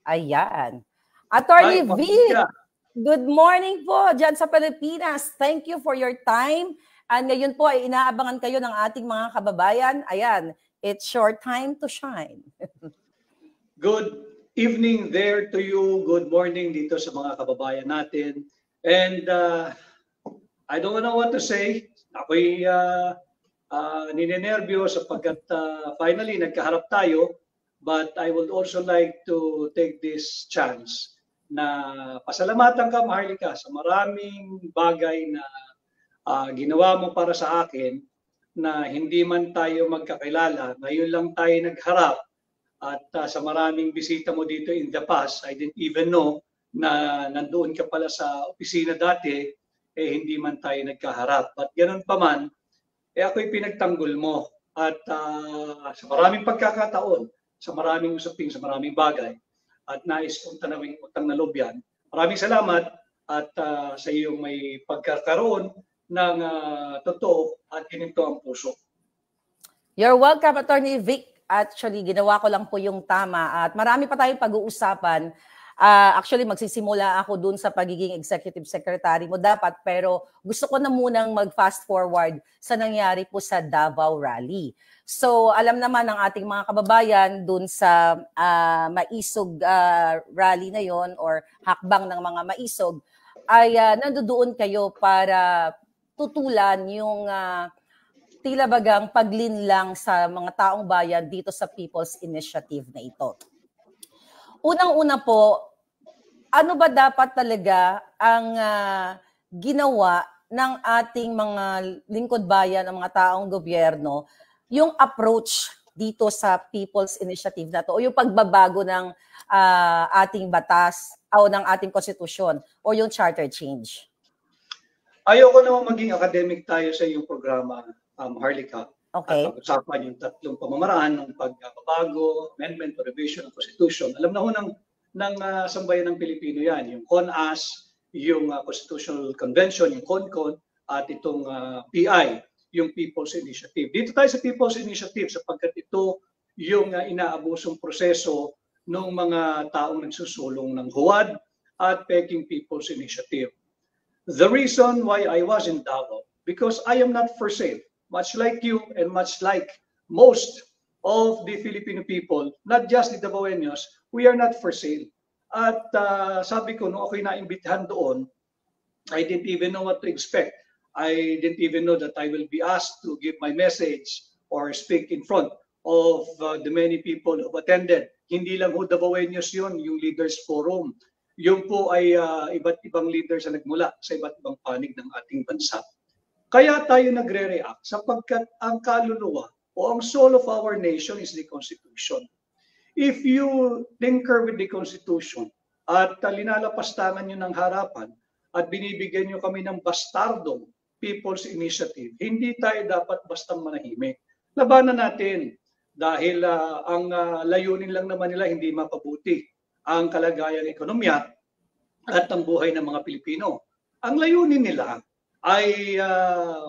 Ayan. Attorney V, good morning po dyan sa Pilipinas. Thank you for your time. And ngayon po ay inaabangan kayo ng ating mga kababayan. Ayan, it's your time to shine. Good evening there to you. Good morning dito sa mga kababayan natin. And I don't know what to say. Ako'y ninenervyo sapagkat finally nagkaharap tayo. But I would also like to take this chance na pasalamatan ka, Maharlika, sa maraming bagay na ginawa mo para sa akin na hindi man tayo magkakilala. Ngayon lang tayo nagharap at sa maraming bisita mo dito in the past, I didn't even know na nandoon ka pala sa opisina dati, hindi man tayo nagkaharap. At ganun pa man, ako'y pinagtanggol mo. At sa maraming pagkakataon, sa maraming usaping, sa maraming bagay, at nais kong tanawing utang na loob yan. Maraming salamat at sa iyong may pagkakaroon ng totoo at ginito ang puso. You're welcome, Attorney Vic. Actually, ginawa ko lang po yung tama at marami pa tayong pag-uusapan. Actually, magsisimula ako dun sa pagiging executive secretary mo dapat, pero gusto ko na munang mag-fast forward sa nangyari po sa Davao Rally. So, alam naman ng ating mga kababayan dun sa maisog rally na yon or hakbang ng mga maisog, ay nandoon kayo para tutulan yung tila bagang paglinlang sa mga taong bayan dito sa People's Initiative na ito. Unang-una po, ano ba dapat talaga ang ginawa ng ating mga lingkod bayan, ng mga taong gobyerno, yung approach dito sa People's Initiative na to o yung pagbabago ng ating batas o ng ating konstitusyon o yung charter change? Ayoko naman maging academic tayo sa iyong programa, Maharlika. Okay. At pag-usapan yung tatlong pamamaraan ng pagbabago, amendment o revision ng Constitution. Alam na ho ng sambayan ng Pilipino yan. Yung CONAS, yung Constitutional Convention, yung CONCON, at itong PI, yung People's Initiative. Dito tayo sa People's Initiative sapagkat ito yung inaabusong proseso ng mga taong nagsusulong ng huwad at peking People's Initiative. The reason why I was in Davao, because I am not for sale. Much like you and much like most of the Filipino people, not just the Davaoenos, we are not for sale. At sabi ko, nung ako'y naimbitahan doon, I didn't even know what to expect. I didn't even know that I will be asked to give my message or speak in front of the many people who attended. Hindi lang ho Davaoenos yun, yung Leaders Forum. Yung po ay iba't ibang leaders na nagmula sa iba't ibang panig ng ating bansa. Kaya tayo nagre-react sapagkat ang kaluluwa o ang soul of our nation is the Constitution. If you tinker with the Constitution at linalapastangan nyo ng harapan at binibigyan nyo kami ng bastardong People's Initiative, hindi tayo dapat bastang manahimik. Labanan natin dahil ang layunin lang naman nila hindi mapabuti ang kalagayang ekonomiya at ang buhay ng mga Pilipino. Ang layunin nila ay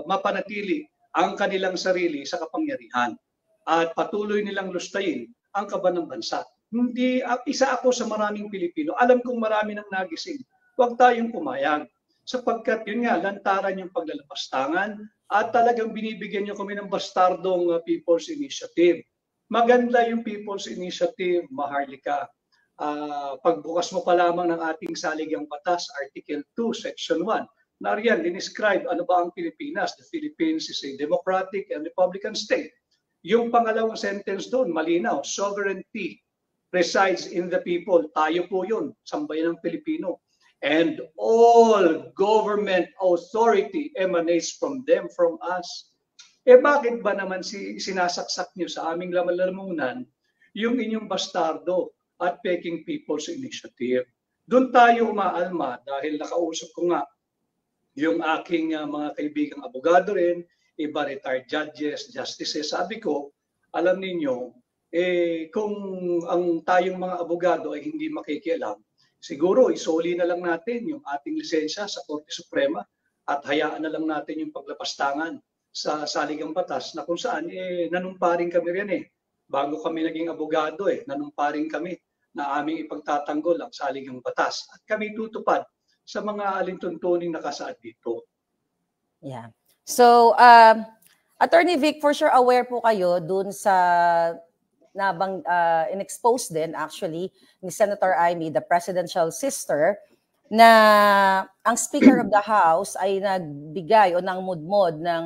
mapanatili ang kanilang sarili sa kapangyarihan at patuloy nilang lustayin ang kaban ng bansa. Hindi isa ako sa maraming Pilipino. Alam kong marami nang nagising. Huwag tayong pumayag sapagkat yun nga, lantaran yung paglalapastangan at talagang binibigyan nyo kami ng bastardong People's Initiative. Maganda yung People's Initiative, Maharlika. Pagbukas mo pa lamang ng ating saligang batas, Article 2, Section 1, nariyan, dinescribe ano ba ang Pilipinas. The Philippines is a democratic and republican state. Yung pangalawang sentence doon, malinaw, sovereignty resides in the people. Tayo po yun, sambayan ng Pilipino. And all government authority emanates from them, from us. Bakit ba naman sinasaksak nyo sa aming laman-lamunan yung inyong bastardo at peking People's Initiative? Doon tayo umaalma dahil nakausap ko nga yung aking mga kaibigang abogado rin, iba retired judges, justices. Sabi ko, alam ninyo, kung ang tayong mga abogado ay hindi makikialam, siguro isoli na lang natin yung ating lisensya sa Korte Suprema at hayaan na lang natin yung paglapastangan sa saligang batas na kung saan nanumparing kami rin bago kami naging abogado nanumparing kami na aming ipagtatanggol ang saligang batas at kami tutupad sa mga alintuntuning nakasaad dito. Yeah. So, Attorney Vic, for sure aware po kayo dun sa in-expose din actually ni Senator Amy, the presidential sister, na ang Speaker of the House ay nagbigay o nangmudmod ng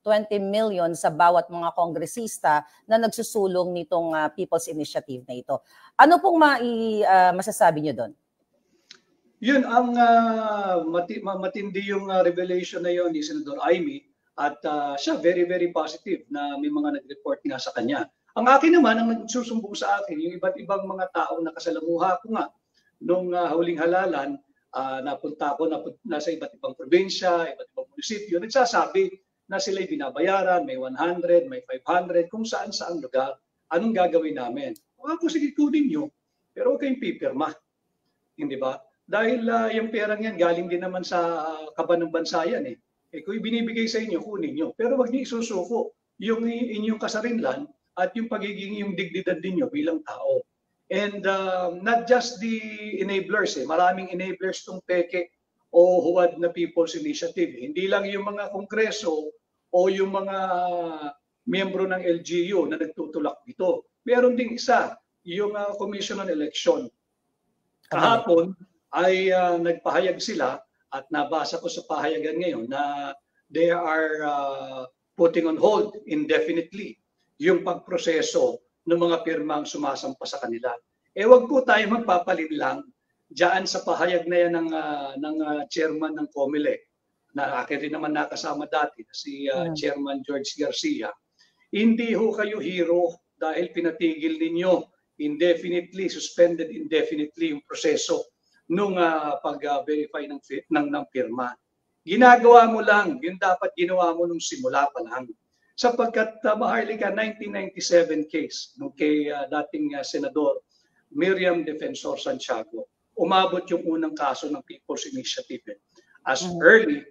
20 million sa bawat mga kongresista na nagsusulong nitong People's Initiative na ito. Ano pong masasabi niyo doon? Yun, ang matindi yung revelation na yun ni Senator Amy at siya very, very positive na may mga nag-report nga sa kanya. Ang akin naman, ang nagsusumbong sa akin, yung iba't ibang mga taong nakasalamuha ko nga nung huling halalan, napunta ako nasa iba't ibang probinsya, iba't ibang munisipyo, nagsasabi na sila'y binabayaran, may 100, may 500, kung saan-saan lugar. Anong gagawin namin? Ako, sige, kunin nyo. Pero huwag kayong pipirma. Hindi ba? Dahil yung perang yan, galing din naman sa kaban ng bansa yan. Kung binibigay sa inyo, kunin nyo. Pero huwag niyo isusuko yung inyong kasarinlan at yung pagiging yung dignidad ninyo bilang tao. And not just the enablers, maraming enablers tong peke o huwad na People's Initiative. Hindi lang yung mga kongreso o yung mga miyembro ng LGU na nagtutulak dito. Meron ding isa, yung Commission on Election. Kahapon ay nagpahayag sila at nabasa ko sa pahayagan ngayon na they are putting on hold indefinitely yung pagproseso ng mga pirmang sumasampa sa kanila. Wag po tayo magpapalit lang diyan sa pahayag na yan ng chairman ng COMELEC na akin rin naman nakasama dati si Chairman George Garcia. Hindi ho kayo hero dahil pinatigil ninyo indefinitely, suspended indefinitely yung proseso nung pag-verify ng pirma. Ginagawa mo lang yung dapat ginawa mo nung simula pa lang. Sapagkat Maharlika, 1997 case nung kay dating Senador Miriam Defensor Santiago, umabot yung unang kaso ng People's Initiative. As early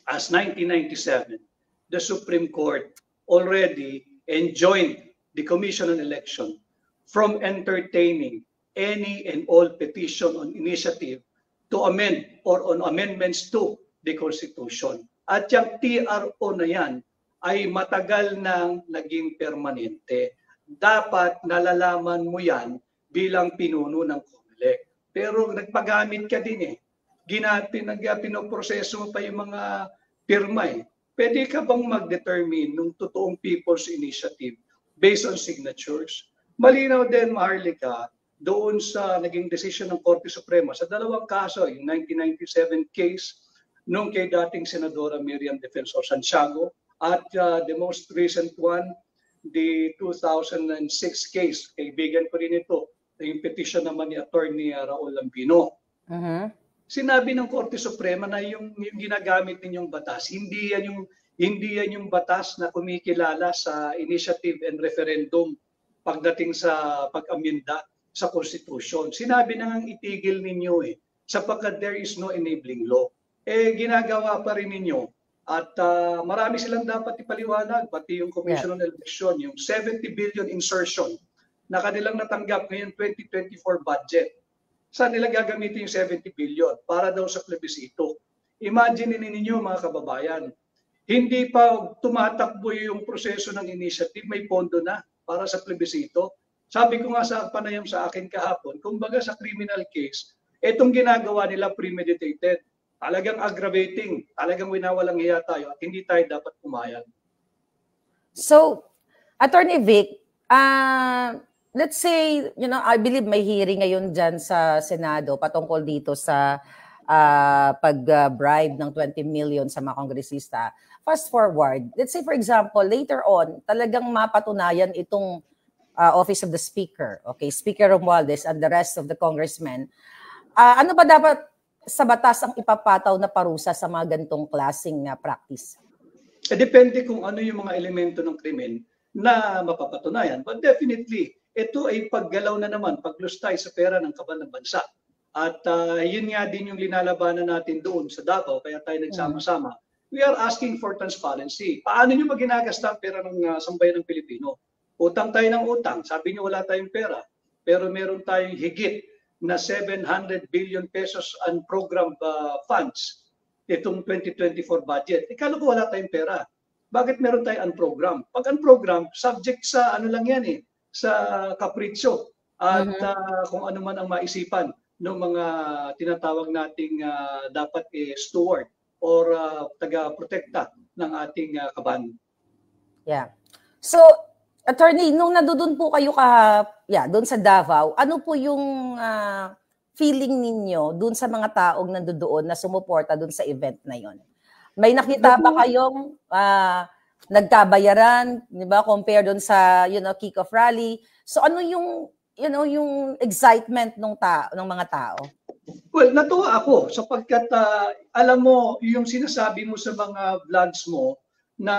as 1997, the Supreme Court already enjoined the Commission on Election from entertaining any and all petition on initiative to amend or on amendments to the Constitution. At yung TRO na yan ay matagal nang naging permanente. Dapat nalalaman mo yan bilang pinuno ng COMELEC. Pero nagpagamit ka din pinoproseso mo pa yung mga pirma Pwede ka bang mag-determine ng totoong People's Initiative based on signatures? Malinaw din, Maharlika, doon sa naging decision ng Korte Suprema sa dalawang kaso, yung 1997 case nung kay dating Senadora Miriam Defensor Santiago at the most recent one, the 2006 case, kaibigan ko rin ito, yung petition naman ni Attorney Raul Lambino. Sinabi ng Korte Suprema na yung ginagamit ninyong batas, hindi yan yung batas na kumikilala sa initiative and referendum pagdating sa pag-amenda sa Constitution. Sinabi na ngang itigil ninyo sapagkat there is no enabling law. Ginagawa pa rin ninyo at marami silang dapat ipaliwanag, pati yung Commission on Election, yung 70 billion insertion na kanilang natanggap ngayon 2024 budget. Saan nila gagamitin yung 70 billion? Para daw sa plebisito. Imagine ninyo mga kababayan, hindi pa tumatakbo yung proseso ng initiative, may pondo na para sa plebisito. Sabi ko nga sa panayam sa akin kahapon, kumbaga sa criminal case, itong ginagawa nila premeditated. Talagang aggravating, talagang winawalang hiya tayo at hindi tayo dapat pumayag. So, Attorney Vic, let's say, I believe may hearing ngayon dyan sa Senado patungkol dito sa pag-bribe ng 20 million sa mga kongresista. Fast forward, let's say for example, later on, talagang mapatunayan itong Office of the Speaker, Speaker Romualdez and the rest of the congressmen. Ano ba dapat sa batas ang ipapataw na parusa sa mga ganitong klaseng practice? Depende kung ano yung mga elemento ng krimen na mapapatunayan. But definitely, ito ay paggalaw na naman, paglustay sa pera ng kaban ng bansa. At yun nga din yung linalabanan natin doon sa Davao, kaya tayo nagsama-sama. We are asking for transparency. Paano nyo maginagasta ang pera ng sambayan ng Pilipino? Utang tayo ng utang. Sabi nyo wala tayong pera. pero meron tayong higit na 700 billion pesos unprogrammed funds itong 2024 budget. Ikala ko wala tayong pera. Bakit meron tayong unprogrammed? Pag unprogrammed, subject sa ano lang yan sa kapritsyo at kung ano man ang maisipan ng mga tinatawag nating dapat steward or taga-protekta ng ating kaban. Yeah. So, Attorney, nung nandoon po kayo doon sa Davao, ano po yung feeling ninyo doon sa mga taong nandoon na sumuporta doon sa event na yon? May nakita ba kayong nagkabayaran, di ba, compare doon sa kick-off rally? So ano yung yung excitement ng mga tao? Well, natuwa ako sapagkat alam mo yung sinasabi mo sa mga vlogs mo na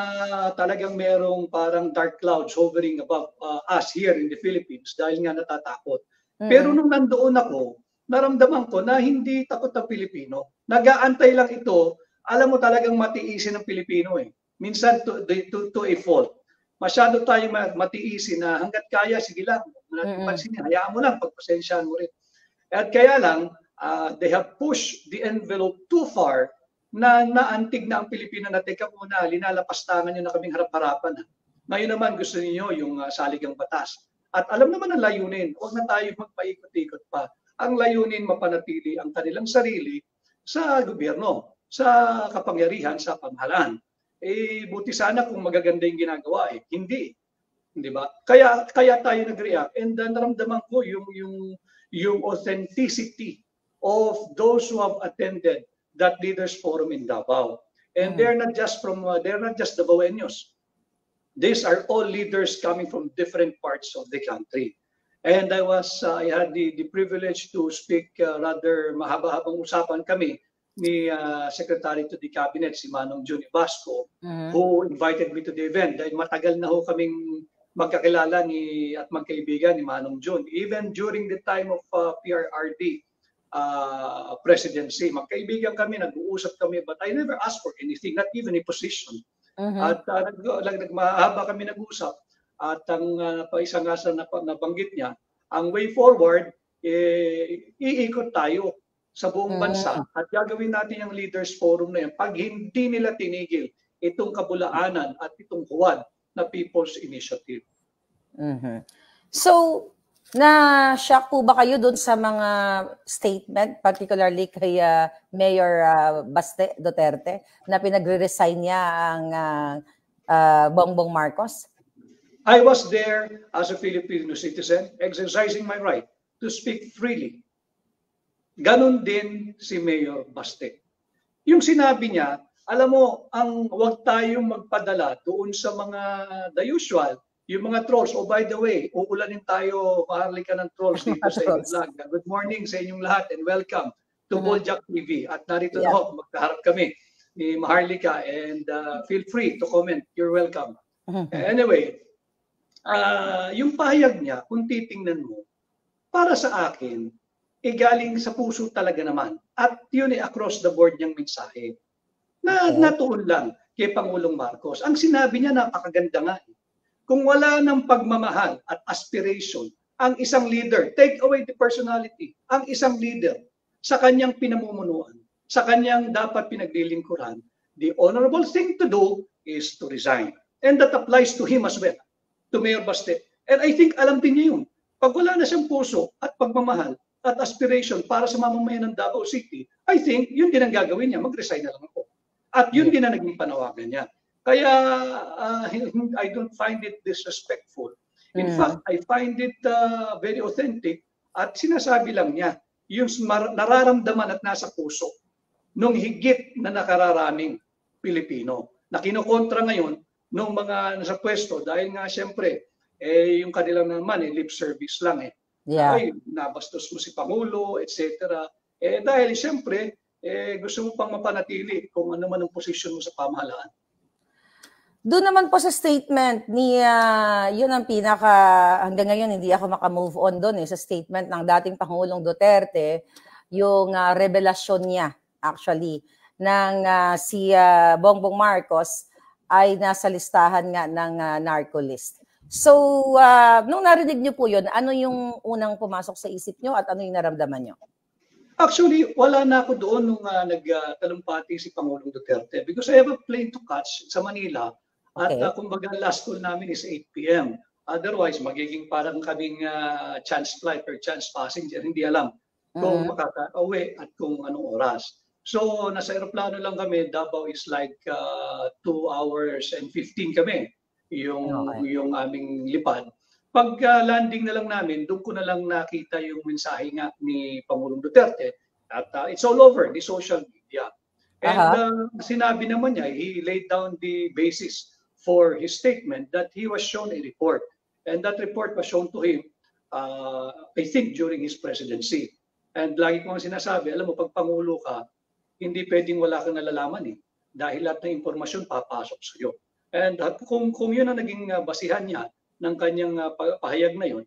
talagang merong parang dark clouds hovering above us here in the Philippines dahil nga natatakot. Pero nung nandoon ako, naramdaman ko na hindi takot ang Pilipino. Nag-aantay lang ito, alam mo talagang matiisin ng Pilipino Minsan to a fault. Masyado tayong matiisin na hanggat kaya, sige lang. Pansinin, hayaan mo lang, pagpasensyahan mo rin. At kaya lang, they have pushed the envelope too far na naantig na ang Pilipino na teka muna, linalapastangan nyo na kaming harap-harapan. Ngayon naman gusto niyo yung saligang batas. At alam naman ang layunin, huwag na tayo magpaikot-ikot pa. Ang layunin mapanatili ang kanilang sarili sa gobyerno, sa kapangyarihan, sa pamahalaan. Buti sana kung magaganda yung ginagawa Hindi. Di ba? Kaya tayo nag-react and naramdaman ko yung authenticity of those who have attended that leaders forum in Davao. And they're not just Davaoenos. These are all leaders coming from different parts of the country. And I had the privilege to speak rather mahaba-habang usapan kami ni Secretary to the Cabinet, si Manong Jun Basco, who invited me to the event. Dahil matagal na kaming magkakilala at magkaibigan ni Manong Jun. Even during the time of PRRD presidency, magkaibigan kami, nag-uusap kami, but I never asked for anything, not even a position. At mahaba kami nag-usap. At ang isa nga sa nabanggit niya, ang way forward, iikot tayo sa buong bansa at gagawin natin yung leaders forum na yan pag hindi nila tinigil itong kabulaanan at itong huwad na People's Initiative. So, na-shock po ba kayo doon sa mga statement, particularly kay Mayor Baste Duterte, na pinagre-resign niya ang Bongbong Marcos? I was there as a Filipino citizen, exercising my right to speak freely. Ganon din si Mayor Baste. Yung sinabi niya, alam mo, huwag tayong magpadala doon sa mga the usual, yung mga trolls. Oh, by the way, uulanin tayo, maharlika ng trolls dito sa inyong vlog. Good morning sa inyong lahat and welcome to Boljak TV. At narito na ho, magkaharap kami ni Maharlika and feel free to comment. You're welcome. Anyway, yung pahayag niya, kung titingnan mo, para sa akin, galing sa puso talaga naman. At yun across the board niyang mensahe. Natuon lang kay Pangulong Marcos. Ang sinabi niya napakaganda nga. Kung wala ng pagmamahal at aspiration, ang isang leader, take away the personality, ang isang leader sa kanyang pinamumunuan, sa kanyang dapat pinaglilingkuran, the honorable thing to do is to resign. And that applies to him as well, to Mayor Baste. And I think alam din niya yun. Pag wala na siyang puso at pagmamahal at aspiration para sa mamamayan ng Davao City, I think yun din ang gagawin niya, mag-resign na lang ako. At yun din ang naging panawagan niya. Kaya I don't find it disrespectful. In fact, I find it very authentic at sinasabi lang niya yung nararamdaman at nasa puso nung higit na nakararaming Pilipino na kinokontra ngayon nung mga nasa pwesto dahil nga siyempre yung kanilang naman lip service lang Yeah. Ay, nabastos mo si Pangulo, etc. Dahil siyempre, gusto mo pang mapanatili kung ano man ang posisyon mo sa pamahalaan. Doon naman po sa statement ni, yun ang hanggang ngayon hindi ako makamove on doon sa statement ng dating Pangulong Duterte, yung revelasyon niya actually ng si Bongbong Marcos ay nasa listahan nga ng narco list. So, nung narinig niyo po yun, ano yung unang pumasok sa isip niyo at ano yung naramdaman niyo? Actually, wala na ako doon nung nagtalumpati si Pangulong Duterte because I have a plane to catch sa Manila at Okay. kumbaga last call namin is 8 p.m. Otherwise, magiging parang kaming chance flight or chance passenger. Hindi alam kung makaka-uwi at kung anong oras. So, nasa aeroplano lang kami. Davao is like 2 hours and 15 kami yung aming lipad. Pag landing na lang namin, doon ko na lang nakita yung mensahe nga ni Pangulong Duterte at it's all over the social media. And sinabi naman niya, he laid down the basis for his statement that he was shown a report. And that report was shown to him, I think, during his presidency. And lagi ko ang sinasabi, alam mo, pag Pangulo ka, hindi pwedeng wala kang nalalaman eh. Dahil lahat ng impormasyon papasok sa iyo. And kung yun ang naging basihan niya, ng kanyang pahayag na yun,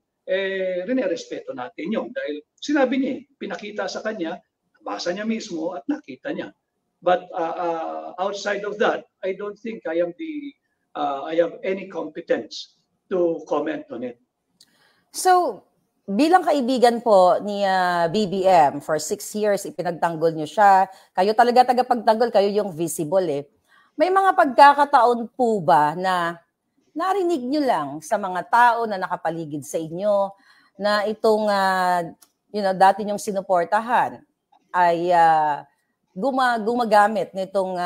rinerespeto natin yun. Dahil sinabi niya, pinakita sa kanya, basa niya mismo at nakita niya. But outside of that, I don't think I have any competence to comment on it. So, bilang kaibigan po ni BBM, for 6 years, ipinagtanggol niyo siya. Kayo talaga tagapagtanggol, kayo yung visible eh. May mga pagkakataon po ba na narinig nyo lang sa mga tao na nakapaligid sa inyo na itong dati nyong sinuportahan ay gumagamit nitong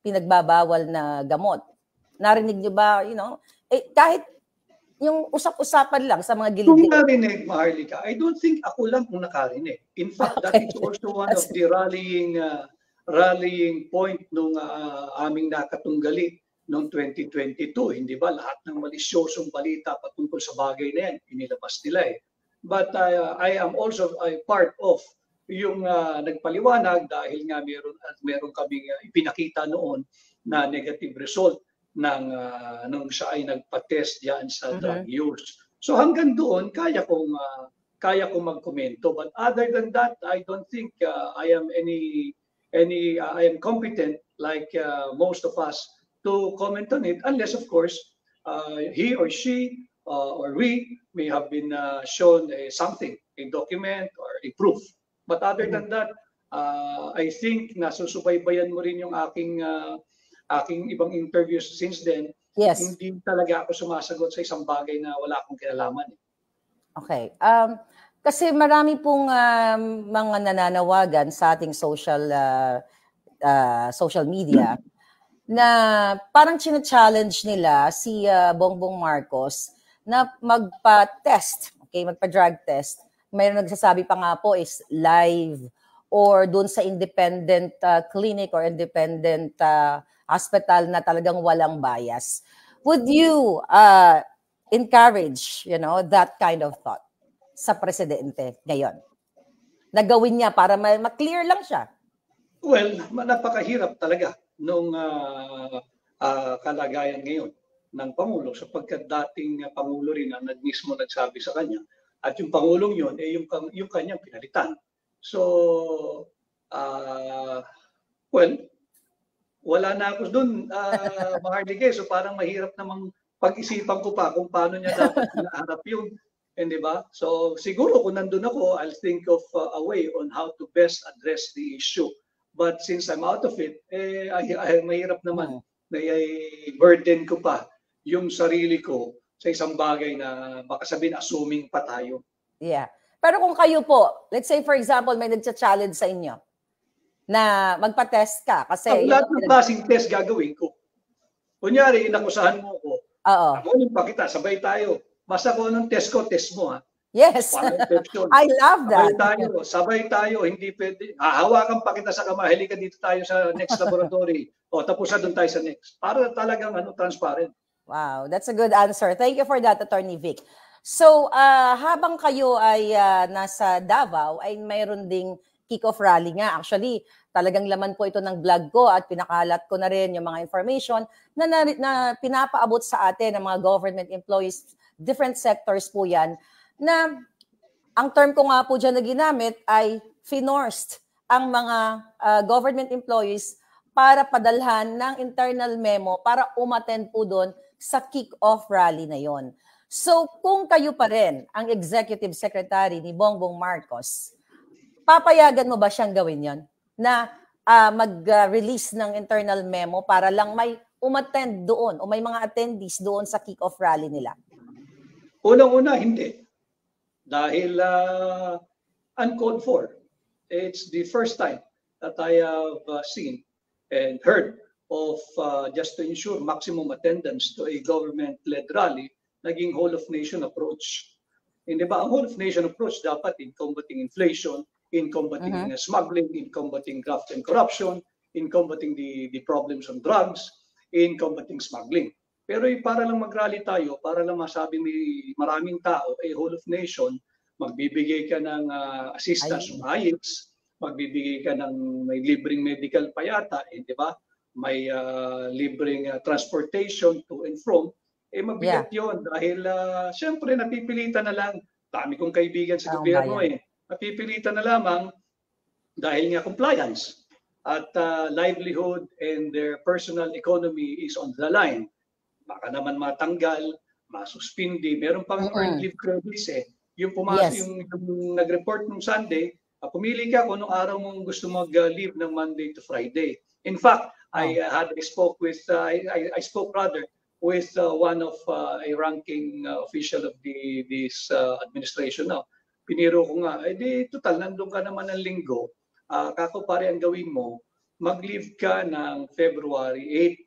pinagbabawal na gamot? Narinig nyo ba, kahit yung usap-usapan lang sa mga gilid? Kung narinig, Maharlika, I don't think ako lang kung nakarinig. In fact, that is also one of the rallying point nung aming nakatunggali noong 2022, hindi ba? Lahat ng malisyosong balita patungkol sa bagay na yan, inilabas nila eh. But I am also a part of yung nagpaliwanag dahil nga meron kaming ipinakita noon na negative result nung siya ay nagpa-test diyan sa drug use. So hanggang doon, kaya kong magkomento. But other than that, I don't think I am I am competent like most of us to comment on it, unless, of course, he or she or we may have been shown something, a document or a proof. But other than that, I think nasusubaybayan mo rin yung aking ibang interviews since then. Yes. Hindi talaga ako sumasagot sa isang bagay na wala akong kinalaman. Okay. Kasi marami pong mga nananawagan sa ating social media na parang challenge nila si Bongbong Marcos na magpa-test, magpa-drug test. Mayroon nagsasabi pa nga po is live or doon sa independent clinic or independent hospital na talagang walang bias. Would you encourage, that kind of thought sa presidente ngayon? Nagawin niya para ma-clear lang siya. Well, napakahirap talaga nung kalagayan ngayon ng Pangulo sapagkat dating Pangulo rin ang mismo nagsabi sa kanya at yung Pangulong yun yung kanyang pinalitan. So, well, wala na ako doon, Maharlika. So parang mahirap namang pag-isipan ko pa kung paano niya dapat hinaharap yun. Hindi ba? So siguro kung nandun ako, I'll think of a way on how to best address the issue. But since I'm out of it, ay mahirap naman na i-burden ko pa yung sarili ko sa isang bagay na baka sabihin assuming pa tayo. Yeah. Pero kung kayo po, let's say for example, may nagcha-challenge sa inyo na magpa-test ka kasi lahat ng klaseng test gagawin ko. Kunyari, inakusahan mo ko. Ako pa kita, sabay tayo. Basta ko anong test ko, test mo ha. Yes. I love that. Sabay tayo, hindi pwede. Hahawakan pa kita sa kamay, halika dito tayo sa next laboratory. Tapos na doon tayo sa next. Para talagang transparent. Wow, that's a good answer. Thank you for that, Attorney Vic. So, habang kayo ay nasa Davao, ay mayroon ding kick-off rally nga. Actually, talagang laman po ito ng vlog ko at pinakalat ko na rin yung mga information na pinapaabot sa atin ng mga government employees, different sectors po yan, na ang term ko nga po dyan na ginamit ay finorced ang mga government employees para padalhan ng internal memo para umattend po doon sa kick-off rally na yon. So kung kayo pa rin ang executive secretary ni Bongbong Marcos, papayagan mo ba siyang gawin yon? Na mag-release ng internal memo para lang may umattend doon o may mga attendees doon sa kick-off rally nila? Unang-una, hindi. Dahil uncalled for. It's the first time that I have seen and heard of just to ensure maximum attendance to a government-led rally, naging whole of nation approach. Hindi ba? Ang whole of nation approach dapat in combating inflation, in combating smuggling, in combating graft and corruption, in combating the problems on drugs, in combating smuggling. Pero para lang mag-rally tayo, para lang masabi ni maraming tao, a whole of nation, magbibigay ka ng assistance ng IELTS, magbibigay ka ng may libreng medical pa yata, di ba? May libreng transportation to and from, mabigat yun. Dahil siyempre napipilitan na lang, dami kong kaibigan sa gobyerno napipilitan na lamang dahil nga compliance at livelihood and their personal economy is on the line. Baka naman matanggal, masuspindi, meron pang earned leave credits Yung pumasok, yung nag-report nung Sunday, pumili ka kung anong araw mong gusto mag-leave ng Monday to Friday. In fact, I spoke with one of a ranking official of this administration now. Piniro ko nga, total, nandun ka naman ng linggo. Kako pare ang gawin mo, mag-leave ka ng February 8.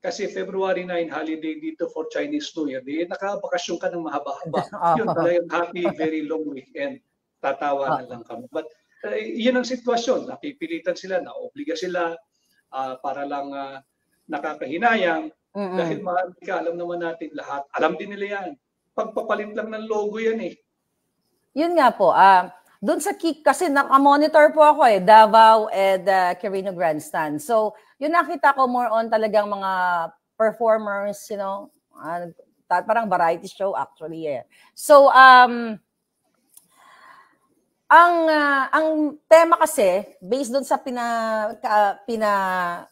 Kasi February 9, holiday dito for Chinese New Year. Nakabakasyon ka ng mahaba-haba. Yun talagang happy, very long weekend. Tatawa na lang kami. But yun ang sitwasyon. Napipilitan sila, naobliga sila para lang nakakahinayang. Dahil alam naman natin lahat. Alam din nila yan. Pagpapalit lang ng logo yan Yun nga po. Doon sa kick, kasi nakamonitor po ako Davao and Quirino Grandstand. So, yun nakita ko more on talagang mga performers, parang variety show actually. So, ang tema kasi, based doon sa pinakalat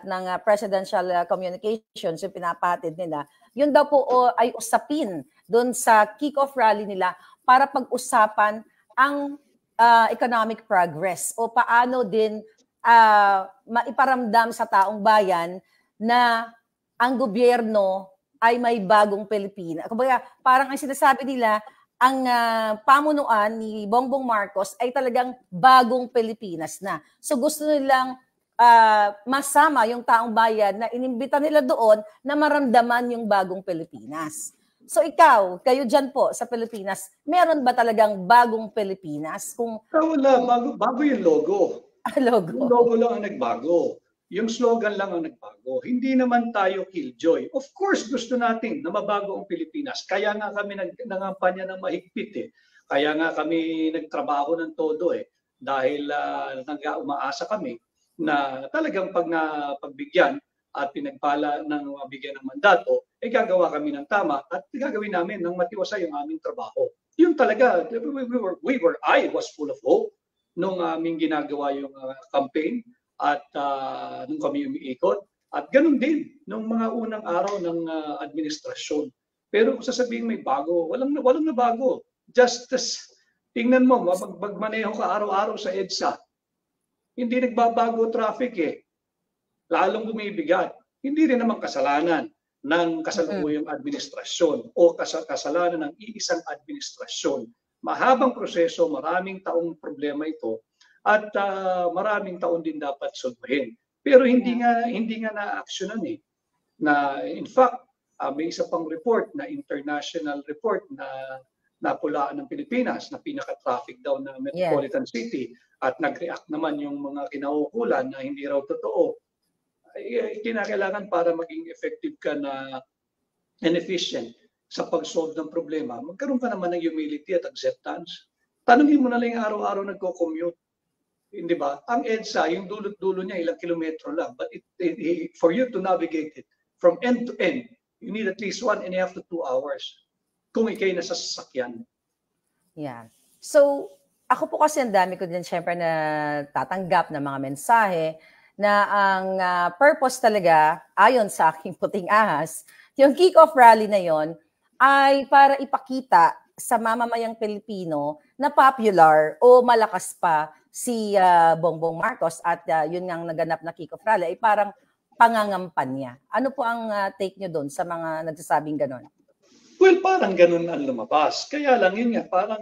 ng presidential communications, yung pinapatid nila, yun daw po ay usapin doon sa kick-off rally nila para pag-usapan ang economic progress o paano din maiparamdam sa taong bayan na ang gobyerno ay may bagong Pilipinas. Kumbaga, parang ang sinasabi nila, ang pamunuan ni Bongbong Marcos ay talagang bagong Pilipinas na. So gusto nilang masama yung taong bayan na inimbita nila doon na maramdaman yung bagong Pilipinas. So kayo dyan po sa Pilipinas, meron ba talagang bagong Pilipinas? Wala, bago yung logo. Logo. Yung logo lang ang nagbago. Yung slogan lang ang nagbago. Hindi naman tayo killjoy. Of course, gusto natin na mabago ang Pilipinas. Kaya nga kami nangampanya ng mahigpit Kaya nga kami nagtrabaho ng todo Dahil umaasa kami na talagang pagbigyan at pinagpala ng mabigyan ng mandato, gagawa kami ng tama at gagawin namin ng matiwasay yung aming trabaho. Yun talaga, I was full of hope nung aming ginagawa yung campaign at nung kami umiikot. At ganun din nung mga unang araw ng administrasyon. Pero kung sasabihin may bago, walang na bago. Just tingnan mo, magmaneho ka araw-araw sa EDSA. Hindi nagbabago traffic lalong bumibigat. Hindi rin naman kasalanan ng kasalukuyang administrasyon o kasalanan ng iisang administrasyon. Mahabang proseso, maraming taong problema ito at maraming taon din dapat solbahin. Pero hindi nga na-actionan Na in fact, may isa pang report na international report na napulaan ng Pilipinas na pinaka-traffic daw na metropolitan city at nag-react naman yung mga kinaukulan na hindi raw totoo. Kinakailangan para maging effective ka and efficient sa pag-solve ng problema, magkaroon ka naman ng humility at acceptance. Tanungin mo na lang yung araw-araw nagko-commute. Hindi ba? Ang EDSA, yung dulot-dulo niya, ilang kilometro lang. But for you to navigate it from end to end, you need at least 1.5 to 2 hours kung ikay nasa sasakyan. Yeah. So, ako po kasi ang dami ko din syempre na tatanggap ng mga mensahe na ang purpose talaga, ayon sa aking puting ahas, yung kick-off rally na yon ay para ipakita sa mamamayang Pilipino na popular o malakas pa si Bongbong Marcos at yun nga naganap na kick-off rally ay parang pangangampanya. Ano po ang take nyo doon sa mga nagsasabing ganon? Well, parang ganun ang lumabas. Kaya lang yun nga, parang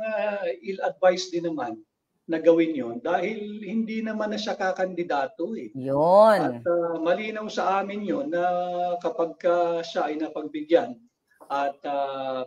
ill-advised din naman na gawin yon dahil hindi naman na siya kakandidato eh. Yun. At malinaw sa amin yon na kapag siya ay napagbigyan at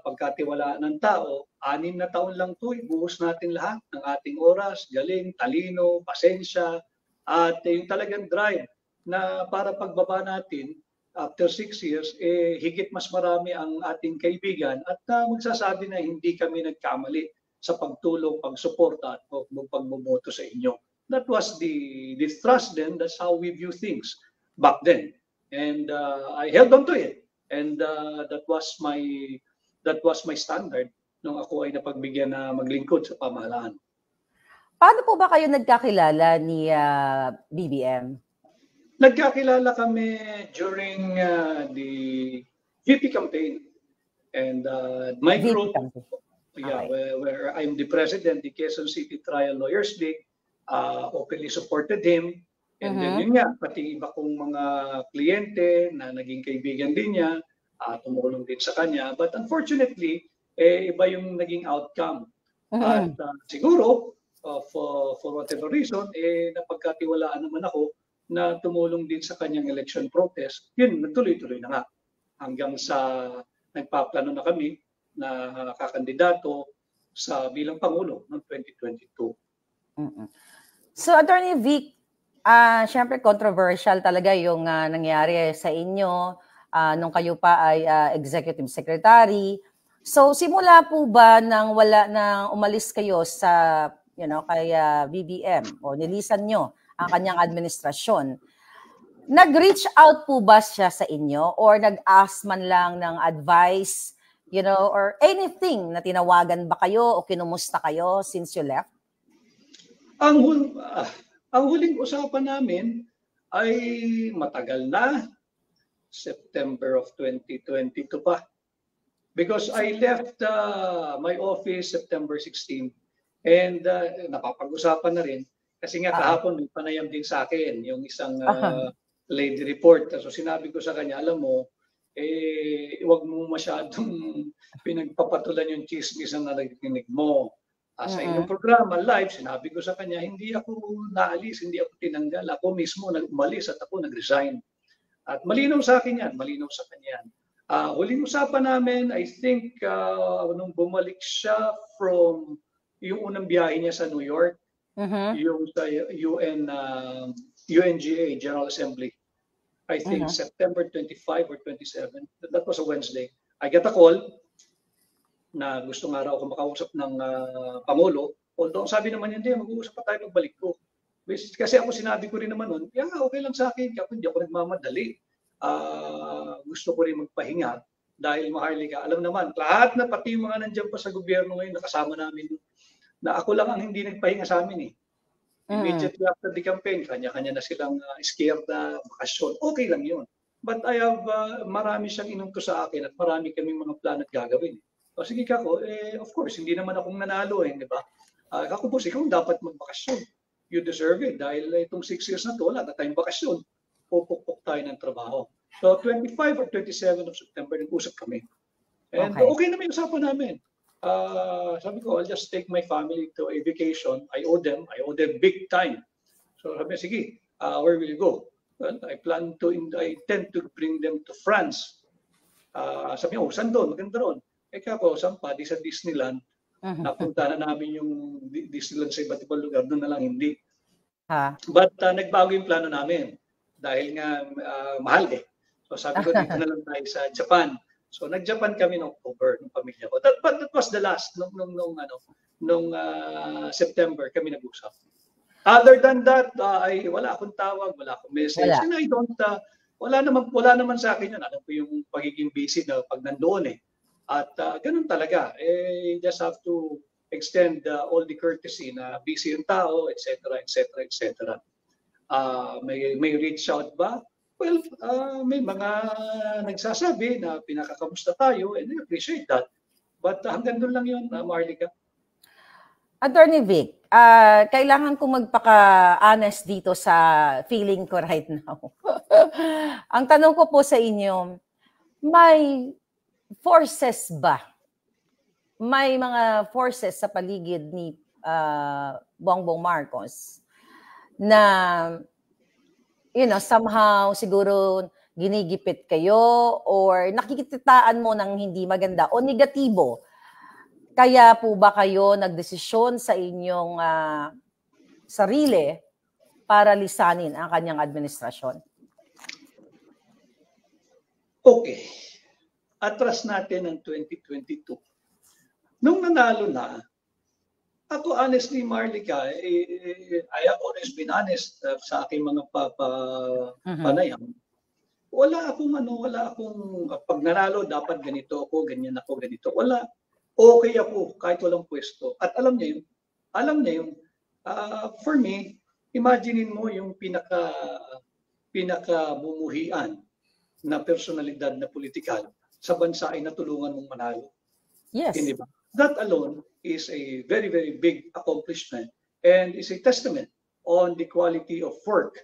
pagkatiwalaan ng tao, 6 na taon lang to, ibuhos natin lahat ng ating oras, galing, talino, pasensya, at yung talagang drive na para pagbaba natin after 6 years, higit mas marami ang ating kaibigan at magsasabi na hindi kami nagkamali sa pagtulong, pagsuporta at pagboboto sa inyo. That was the thrust then. That's how we view things back then. And I held on to it. And that was my standard nung ako ay napagbigyan na maglingkod sa pamahalaan. Paano po ba kayo nagkakilala ni BBM? Nagkakilala kami during the VP campaign. And my group, yeah, okay. where I'm the president, the Quezon City Trial Lawyers League, openly supported him. And then yun nga, pati iba kong mga kliyente na naging kaibigan din niya, tumulong din sa kanya. But unfortunately, iba yung naging outcome. At siguro, for whatever reason, napagkatiwalaan naman ako na tumulong din sa kanyang election protest. Yun, nagtuloy-tuloy na nga. Hanggang sa nagpaplano na kami na kakandidato sa bilang Pangulo noong 2022. So, Attorney Vic, syempre controversial talaga yung nangyari sa inyo nung kayo pa ay executive secretary. So, simula po ba nang umalis kayo sa, kay BBM o nilisan nyo ang kanyang administrasyon, nag-reach out po ba siya sa inyo or nag-ask man lang ng advice, or anything na tinawagan ba kayo o kinumusta kayo since you left? Ang huling usapan namin ay matagal na, September of 2022 pa. Because I left my office September 16 and napapag-usapan na rin kasi nga kahapon may panayam din sa akin yung isang lady report. So sinabi ko sa kanya, alam mo, huwag mo masyadong pinagpapatulan yung chismis na narinig mo. Sa inyong programa, live, sinabi ko sa kanya, hindi ako naalis, hindi ako tinanggal. Ako mismo umalis at ako nag-resign. At malinaw sa akin yan, malinaw sa kanya yan. Huling usapan namin, I think, nung bumalik siya from yung unang biyahe niya sa New York, yung sa UNGA, General Assembly, I think September 25 or 27, that was a Wednesday. I get a call na gusto nga raw ako makausap ng Pangulo. Although sabi naman niya, hindi, mag-uusap pa tayo pagbalik ko. Kasi ako sinabi ko rin naman nun, okay lang sa akin, hindi ako nagmamadali. Gusto ko rin magpahinga dahil Maharlika, alam naman, lahat na pati yung mga nandiyan pa sa gobyerno ngayon, nakasama namin, na ako lang ang hindi nagpahinga sa amin eh. Immediately after the campaign, kanya-kanya na silang scared na bakasyon. Okay lang yun. But I have, marami siyang inungto sa akin at marami kaming mga plan at gagawin. O sige kako, of course, hindi naman akong nanalo di ba? Kako boss, ikaw dapat magbakasyon. You deserve it dahil itong 6 years na to, wala na tayong bakasyon. Pupukpok tayo ng trabaho. So 25 or 27 of September, nag-usap kami. And okay naman yung usapan namin. Sabi ko, I'll just take my family to a vacation. I owe them big time. So sabi, sige, where will you go? Well, I intend to bring them to France. Sabi ko, saan doon? Maganda doon. Kako, saan pa? Di sa Disneyland. Napunta na namin yung Disneyland sa iba't ibang lugar. Doon na lang hindi. But nagbago yung plano namin. Dahil nga mahal eh. So sabi ko, dito na lang tayo sa Japan. So nag-Japan kami noong October ng pamilya ko. But that was the last nung September kami nag-usap. Other than that, wala akong tawag, wala akong message. And I don't wala naman sa akin 'yan. Alam ko yung pagiging busy na pag nandoon eh. At ganun talaga. You just have to extend all the courtesy na busy yung tao, etc., etc., etc. May reach out ba? Well, may mga nagsasabi na pinakakamusta tayo and I appreciate that. But hanggang doon lang yun, Marlica. Attorney Vic, kailangan kong magpaka-honest dito sa feeling ko right now. Ang tanong ko po sa inyo, may forces ba? May mga forces sa paligid ni Bongbong Marcos na somehow siguro ginigipit kayo or nakikitaan mo ng hindi maganda o negatibo. Kaya po ba kayo nagdesisyon sa inyong sarili para lisanin ang kanyang administrasyon? Okay. Atras natin ang 2022. Nung nanalo na, ako honestly, Marlica, I have always been honest sa aking mga panayam. Wala akong pag nanalo dapat ganito ako, ganyan ako, ganito. Wala. Okay ako kahit walang pwesto. At alam niya yun. For me, imaginein mo yung pinaka-bumuhian na personalidad na politikal sa bansa ay natulungan mong manalo. Yes. Hindi ba? That alone is a very, very big accomplishment and is a testament on the quality of work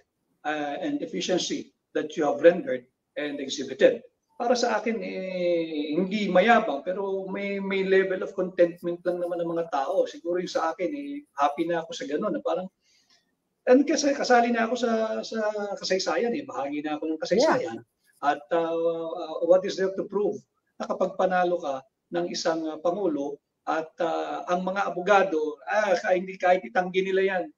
and efficiency that you have rendered and exhibited. Para sa akin, hindi mayabang pero may level of contentment lang naman ng mga tao. Siguro yung sa akin, happy na ako sa gano'n. Parang, and kasi kasali na ako sa kasaysayan. Bahagi na ako ng kasaysayan. Yeah. At what is there to prove na kapag panalo ka ng isang pangulo at ang mga abogado, hindi kahit itanggi nila yan.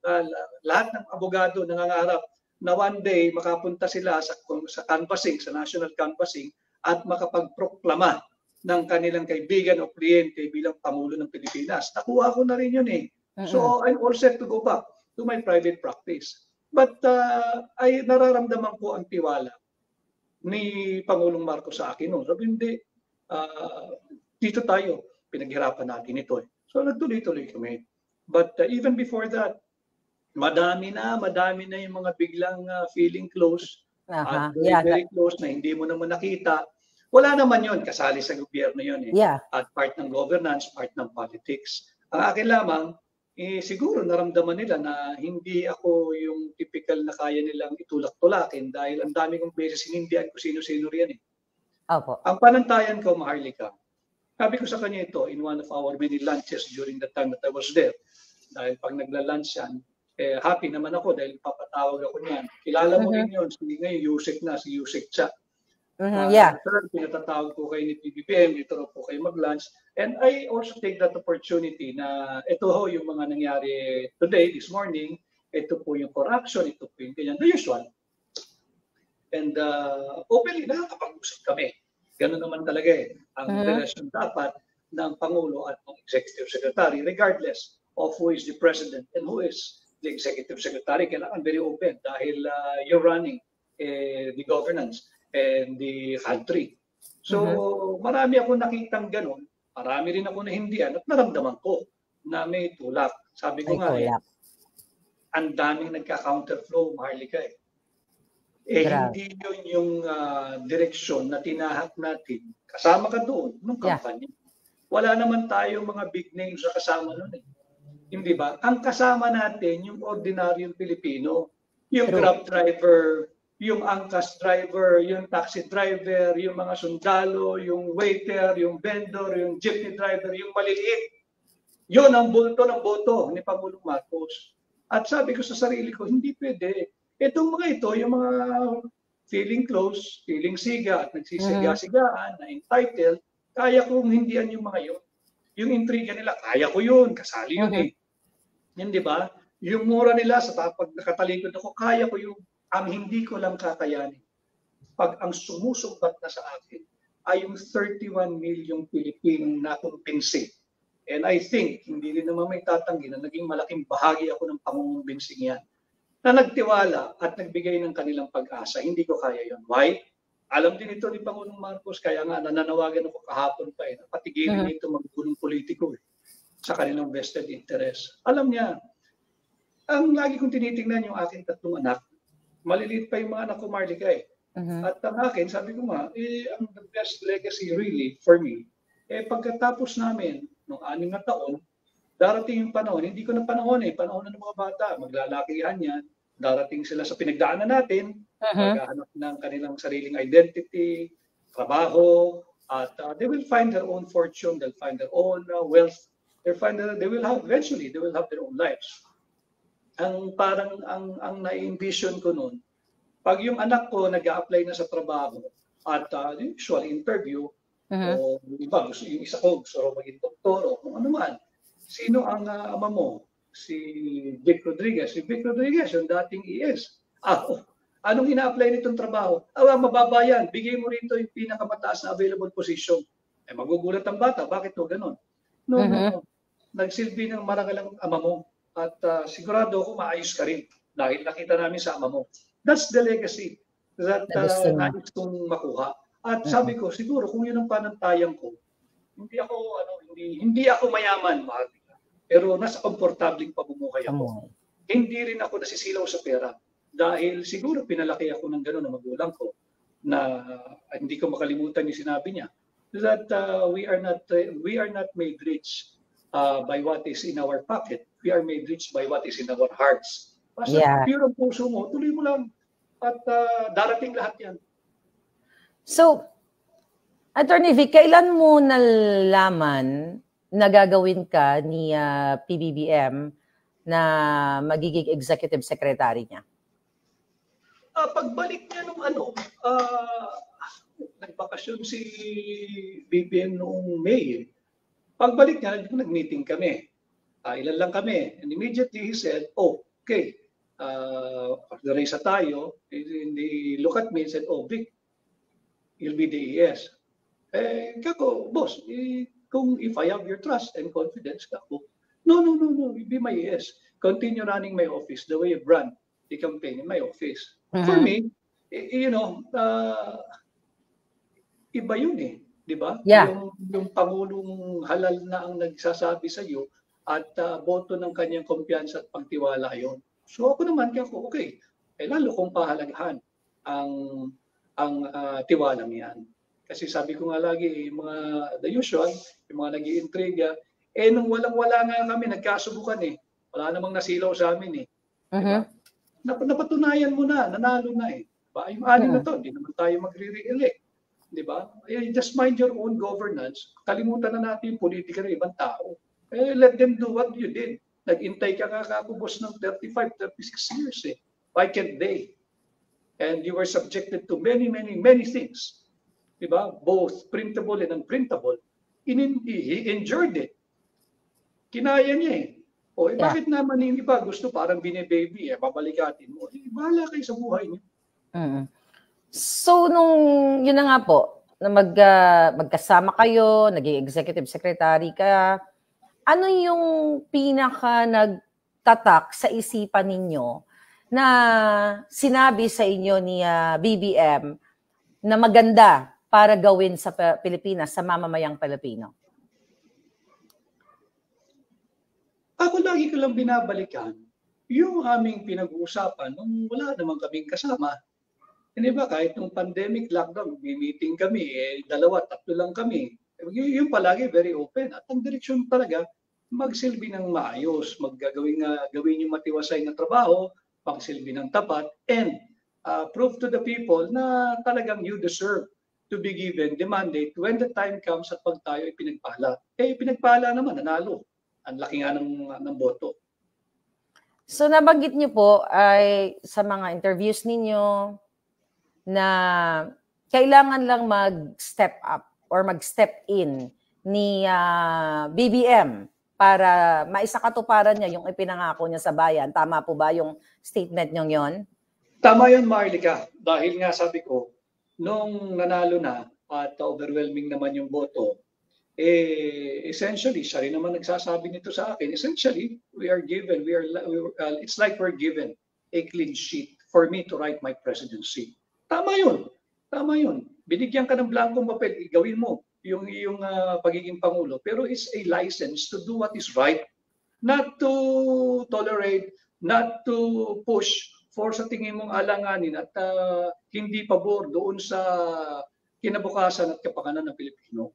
Lahat ng abogado nangangarap na one day makapunta sila sa canvassing, sa national canvassing at makapagproklama ng kanilang kaibigan o kliyente bilang Pangulo ng Pilipinas. Nakuha ko na rin yun eh. So I'm all set to go back to my private practice. But ay nararamdaman ko ang tiwala ni Pangulong Marcos sa akin. No? Sabi hindi, dito tayo, pinaghirapan natin ito. So nagtuloy-tuloy kami. But even before that, madami na yung mga biglang feeling close. At very close na hindi mo naman nakita. Wala naman yon, kasali sa gobyerno yon eh. Yeah. At part ng governance, part ng politics. Ang akin lamang, siguro naramdaman nila na hindi ako yung typical na kaya nilang itulak-tulakin dahil ang dami kong beses hinindihan ko sino-sino riyan eh. Opo. Ang panantayan ko, Maharlika, sabi ko sa kanya ito in one of our many lunches during the time that I was there. Dahil pag nagla-lunch yan, happy naman ako dahil papatawag ako niyan. Kilala mo rin yun. Ngayon, Yusek na, si Yusek Cha. Pinatatawag ko kayo ni PBBM, dito rin po kayo mag-lunch. And I also take that opportunity na ito ho yung mga nangyari today, this morning. Ito po yung corruption, ito po yung ganyan. The usual. And openly, nakakapag-usap kami. Ganun naman talaga eh. Ang relasyon dapat ng Pangulo at ng Executive Secretary, regardless of who is the President and who is the Executive Secretary, kailangan very open dahil you're running the governance and the country. So marami ako nakitang ganun, marami rin ako nahindihan at naramdaman ko na may tulak. Sabi ko ang daming nagka-counterflow, Maharlika eh. Hindi yun yung direksyon na tinahak natin. Kasama ka doon nung kampanya. Wala naman tayong mga big names sa kasama noon eh. Hindi ba? Ang kasama natin, yung ordinaryong Pilipino, yung Grab driver, yung angkas driver, yung taxi driver, yung mga sundalo, yung waiter, yung vendor, yung jeepney driver, yung maliliit. Yun ang bulto ng boto ni Pangulong Marcos. At sabi ko sa sarili ko, hindi pwede. Itong mga ito, yung mga feeling close, feeling siga, at nagsisiga-sigaan, na entitled, kaya kong hindihan yung mga yun. Yung intriga nila, kaya ko yun, kasali yun eh. Hindi ba? Yung mura nila sa pag nakatalikod ako, kaya ko yung ang hindi ko lang kakayanin. Pag ang sumusumbat na sa akin ay yung 31 milyong Pilipinong nakumpinsi. And I think, hindi rin naman may tatanggi na naging malaking bahagi ako ng pangungumbinsin yan. Na nagtiwala at nagbigay ng kanilang pag-asa. Hindi ko kaya yon. Why? Alam din ito ni Pangulong Marcos, kaya nga nananawagan ako kahapon pa eh. Patigilin nito magulong politiko eh. Sa kanilang vested interest. Alam niya, ang lagi kong tinitingnan yung aking tatlong anak, Maliliit pa yung mga anak ko, Marlica eh. At ang akin, sabi ko nga, ang the best legacy really for me, pagkatapos namin ng 6 na taon, darating yung panahon, hindi ko na panahon panahon na ng mga bata, maglalakihan yan, darating sila sa pinagdaanan natin, maghahanap ng kanilang sariling identity, trabaho, at they will find their own fortune, they'll find their own wealth, they will have, eventually, they will have their own lives. Ang parang, ang na-envision ko noon, pag yung anak ko nag-a-apply na sa trabaho at usual interview, o iba, yung isa ko gusto raw maging doktor o kung ano man, sino ang ama mo? Si Vic Rodriguez. Si Vic Rodriguez, yung dating ES. Anong ina-apply nitong trabaho? Mababa yan. Bigay mo rito yung pinakamataas na available position. Magugulat ang bata. Bakit to ganon? No. Nagsilbi ng marangal ang ama mo. At sigurado ako maayos ka rin. Dahil nakita namin sa ama mo. That's the legacy that nais kong makuha. At sabi ko, siguro kung yun ang panantayan ko, hindi ako mayaman, pero nasa komportabling pamumuhay ako. Hindi rin ako nasisilaw sa pera dahil siguro pinalaki ako ng gano'n ng magulang ko na hindi ko makalimutan yung sinabi niya that we are not made rich by what is in our pocket. We are made rich by what is in our hearts. Basta pure ang puso mo, tuloy mo lang at darating lahat yan. So, Attorney Vic, kailan mo nalaman na gagawin ka ni PBBM na magiging executive secretary niya? Pagbalik niya nung nagbakasyon si BBM noong May. Pagbalik niya, nag-meeting kami. Ilan lang kami. And immediately he said, okay, raisa tayo. And he looked at me and said, Vic, you'll be the ES. Kako, boss, kung if I have your trust and confidence, kako, no, you be my ES. Continue running my office the way you've run the campaign in my office. For me, iba yun di ba? Yeah. Yung Pangulong halal na ang nagsasabi sa iyo at boto ng kanyang kumpiyansa at pagtiwala yon. So ako naman, kako, okay, lalo kong pahalagahan ang tiwalang yan. Kasi sabi ko nga lagi, the usual, yung mga nag-iintriga, nung walang-wala nga kami, nagkasubukan Wala namang nasilaw sa amin Diba? Napatunayan mo na, nanalo na Diba? Yung 6 na to, hindi naman tayo magre-re-elect. Diba? Just mind your own governance. Kalimutan na natin yung politika ng ibang tao. Let them do what you did. Nag-intay ka nga kakubos ng 35, 36 years Why can't they? And you were subjected to many things. Diba? Both printable and unprintable. He endured it. Kinaya niya bakit naman yung iba gusto parang bine-baby babalikatin mo. Bahala kayo sa buhay niyo. So, yun na nga po, na magkasama kayo, naging executive secretary ka, ano yung pinaka nagtatak sa isipan ninyo na sinabi sa inyo ni BBM na maganda para gawin sa Pilipinas, sa mamamayang Pilipino? Ako lagi ko lang binabalikan yung aming pinag-uusapan nung wala naman kaming kasama. Hindi ba kahit nung pandemic lockdown, meeting kami, 2, 3 lang kami. Yung palagi very open. At ang direksyon talaga, magsilbi ng maayos, gawin yung matiwasay na trabaho, magsilbi ng tapat, and prove to the people na talagang you deserve to be given the mandate when the time comes at pag tayo ay pinagpala. Pinagpala naman, nanalo. Ang laki nga ng boto. So nabanggit niyo po ay sa mga interviews ninyo na kailangan lang mag-step up or mag-step in ni BBM para maisakatuparan niya yung ipinangako niya sa bayan. Tama po ba yung statement niyo yon? Tama yun, Marlica. Dahil nga sabi ko, nung nanalo na at overwhelming naman yung boto, essentially, siya rin naman nagsasabi nito sa akin, essentially, it's like we're given a clean sheet for me to write my presidency. Tama yun. Binigyan ka ng blankong papel, gawin mo yung pagiging Pangulo. Pero it's a license to do what is right, not to tolerate, not to push for sa tingin mong alanganin at hindi pabor doon sa kinabukasan at kapakanan ng Pilipino.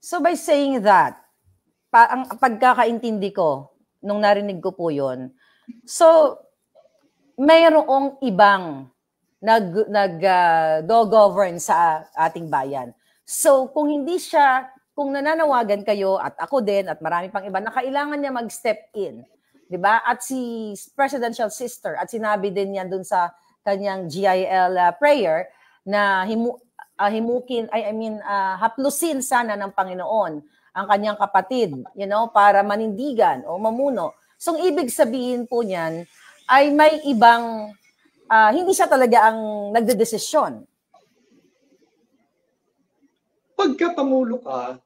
So by saying that, ang pagkakaintindi ko, nung narinig ko po yun, so mayroong ibang nag-govern sa ating bayan. So kung hindi siya, kung nananawagan kayo at ako din at marami pang iba na kailangan niya mag-step in, 'di ba? At si presidential sister at sinabi din niya dun sa kanyang GIL prayer na haplusin sana ng Panginoon ang kanyang kapatid, para manindigan o mamuno. So ang ibig sabihin po niyan ay may ibang hindi siya talaga ang nagdedesisyon. Pagka Pangulo ka,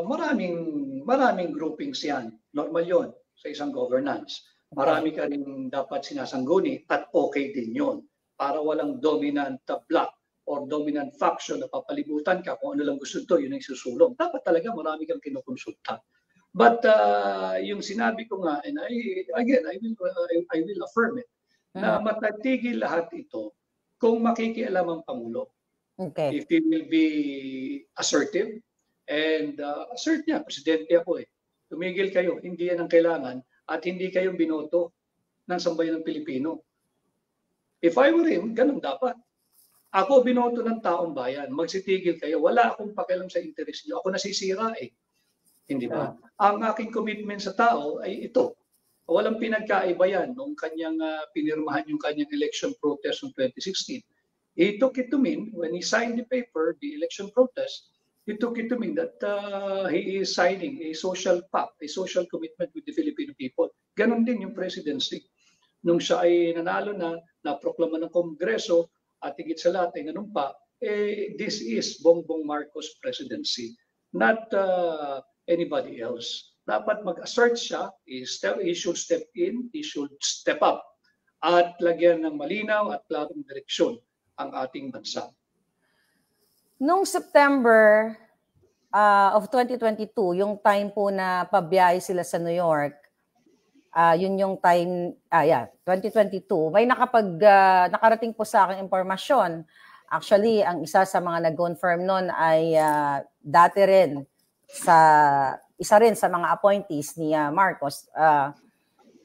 maraming groupings yan. Normal yon sa isang governance. Marami ka rin dapat sinasangguni at okay din yon para walang dominant block or dominant faction na papalibutan ka kung ano lang gusto ito, yun ang susulong. Dapat talaga marami kang kinukonsulta. But yung sinabi ko nga, and I will affirm it, na matatigil lahat ito kung makikialam ang Pangulo. Okay. If he will be assertive, and assert niya, presidente ako tumigil kayo, hindi yan ang kailangan, at hindi kayong binoto ng sambayan ng Pilipino. If I were him, ganun dapat. Ako binoto ng taong bayan, magsitigil kayo, wala akong pakialam sa interes niyo, ako nasisira Hindi ba? Ang aking commitment sa tao ay ito. Walang pinagkaiba yan nung kanyang pinirmahan yung kanyang election protest noong 2016. He took it to mean, when he signed the paper, the election protest, he took it to mean that he is signing a social pact, a social commitment with the Filipino people. Ganon din yung presidency. Nung siya ay nanalo naproklama ng Kongreso, at higit sa lahat ay nanumpa, this is Bongbong Marcos presidency, not anybody else. Dapat mag-assert siya, he should step in, he should step up, at lagyan ng malinaw at klarong direksyon ang ating bansa. Noong September of 2022, yung time po na pabiyahe sila sa New York, yun yung time, 2022, may nakarating po sa akin impormasyon. Actually, ang isa sa mga nag-confirm nun ay dati rin isa rin sa mga appointees ni Marcos,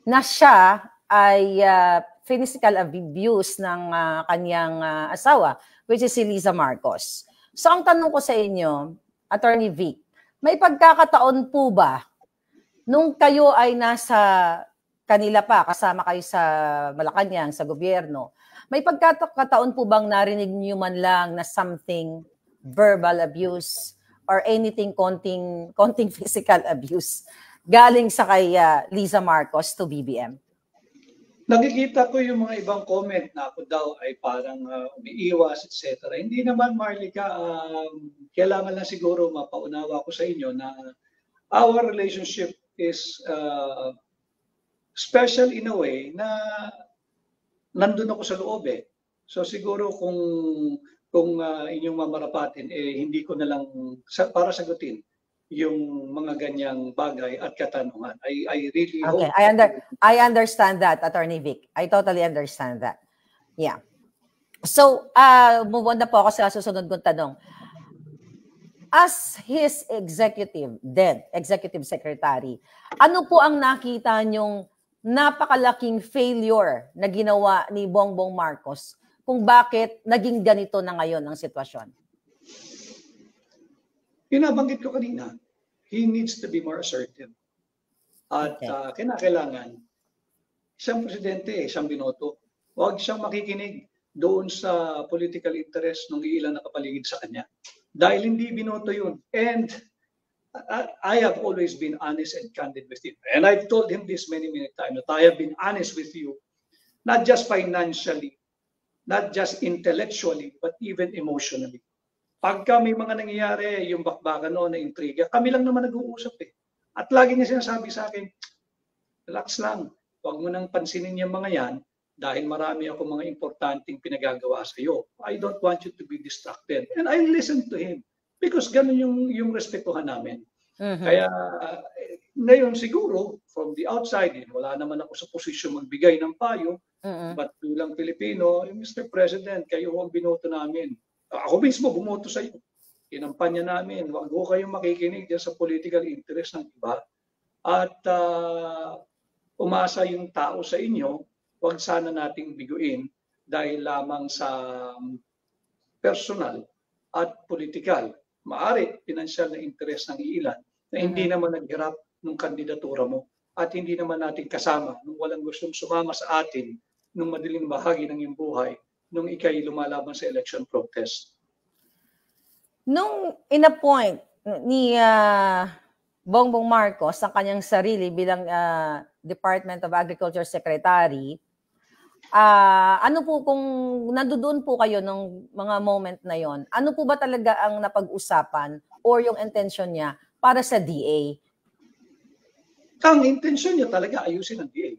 na siya ay physical abuse ng kanyang asawa, which is si Liza Marcos. So ang tanong ko sa inyo, Attorney Vic, may pagkakataon po ba nung kayo ay nasa kanila pa, kasama kayo sa Malacanang, sa gobyerno, may pagkakataon po bang narinig niyo man lang na something verbal abuse or anything konting physical abuse galing sa kay Liza Marcos to BBM? Nakikita ko yung mga ibang comment na ako daw ay parang umiiwas, etc. Hindi naman, Marlica, kailangan lang siguro mapaunawa ko sa inyo na our relationship is special in a way na nandun ako sa loob So siguro kung inyong mamarapatin, hindi ko na lang para sagutin yung mga ganyang bagay at katanungan. I really hope. I understand that, Attorney Vic. I totally understand that. Yeah. So, move on na po ako sa susunod kong tanong. As his executive secretary, ano po ang nakita niyong napakalaking failure na ginawa ni Bongbong Marcos kung bakit naging ganito na ngayon ang sitwasyon? Pinabanggit ko kanina, he needs to be more assertive. At kinakailangan, isang presidente, siyang binoto, huwag siyang makikinig doon sa political interest ng ilang nakapaligid sa kanya. Dahil hindi binoto yun. And I have always been honest and candid with him. And I've told him this many times, that I have been honest with you, not just financially, not just intellectually, but even emotionally. Pagka may mga nangyayari, yung bakbakan noon na intriga, kami lang naman nag-uusap At lagi niya sinasabi sa akin, relax lang, huwag mo nang pansinin yung mga yan dahil marami ako mga importanteng pinagagawa sa iyo. I don't want you to be distracted. And I listen to him because ganun yung respetuhan namin. Kaya ngayon siguro, from the outside, wala naman ako sa posisyon magbigay ng payo, But bilang Pilipino, Mr. President, kayo ang binoto namin. Ako mismo bumoto sa iyo. Kinampanya namin, wag ho kayong makikinig dyan sa political interest ng iba. At umasa yung tao sa inyo, wag sana nating biguin dahil lamang sa personal at politikal, maari pinansyal na interes ng ilan na hindi naman naghirap ng kandidatura mo at hindi naman natin kasama nung walang gustong sumama sa atin nung madaling bahagi ng iyong buhay nung ikay lumalaban sa election protest. Nung in-appoint ni Bongbong Marcos ang kanyang sarili bilang Department of Agriculture Secretary, ano po kung nandoon po kayo ng mga moment na yon, ano po ba talaga ang napag-usapan or yung intention niya para sa DA? Ang intention niya talaga ayusin ang DA.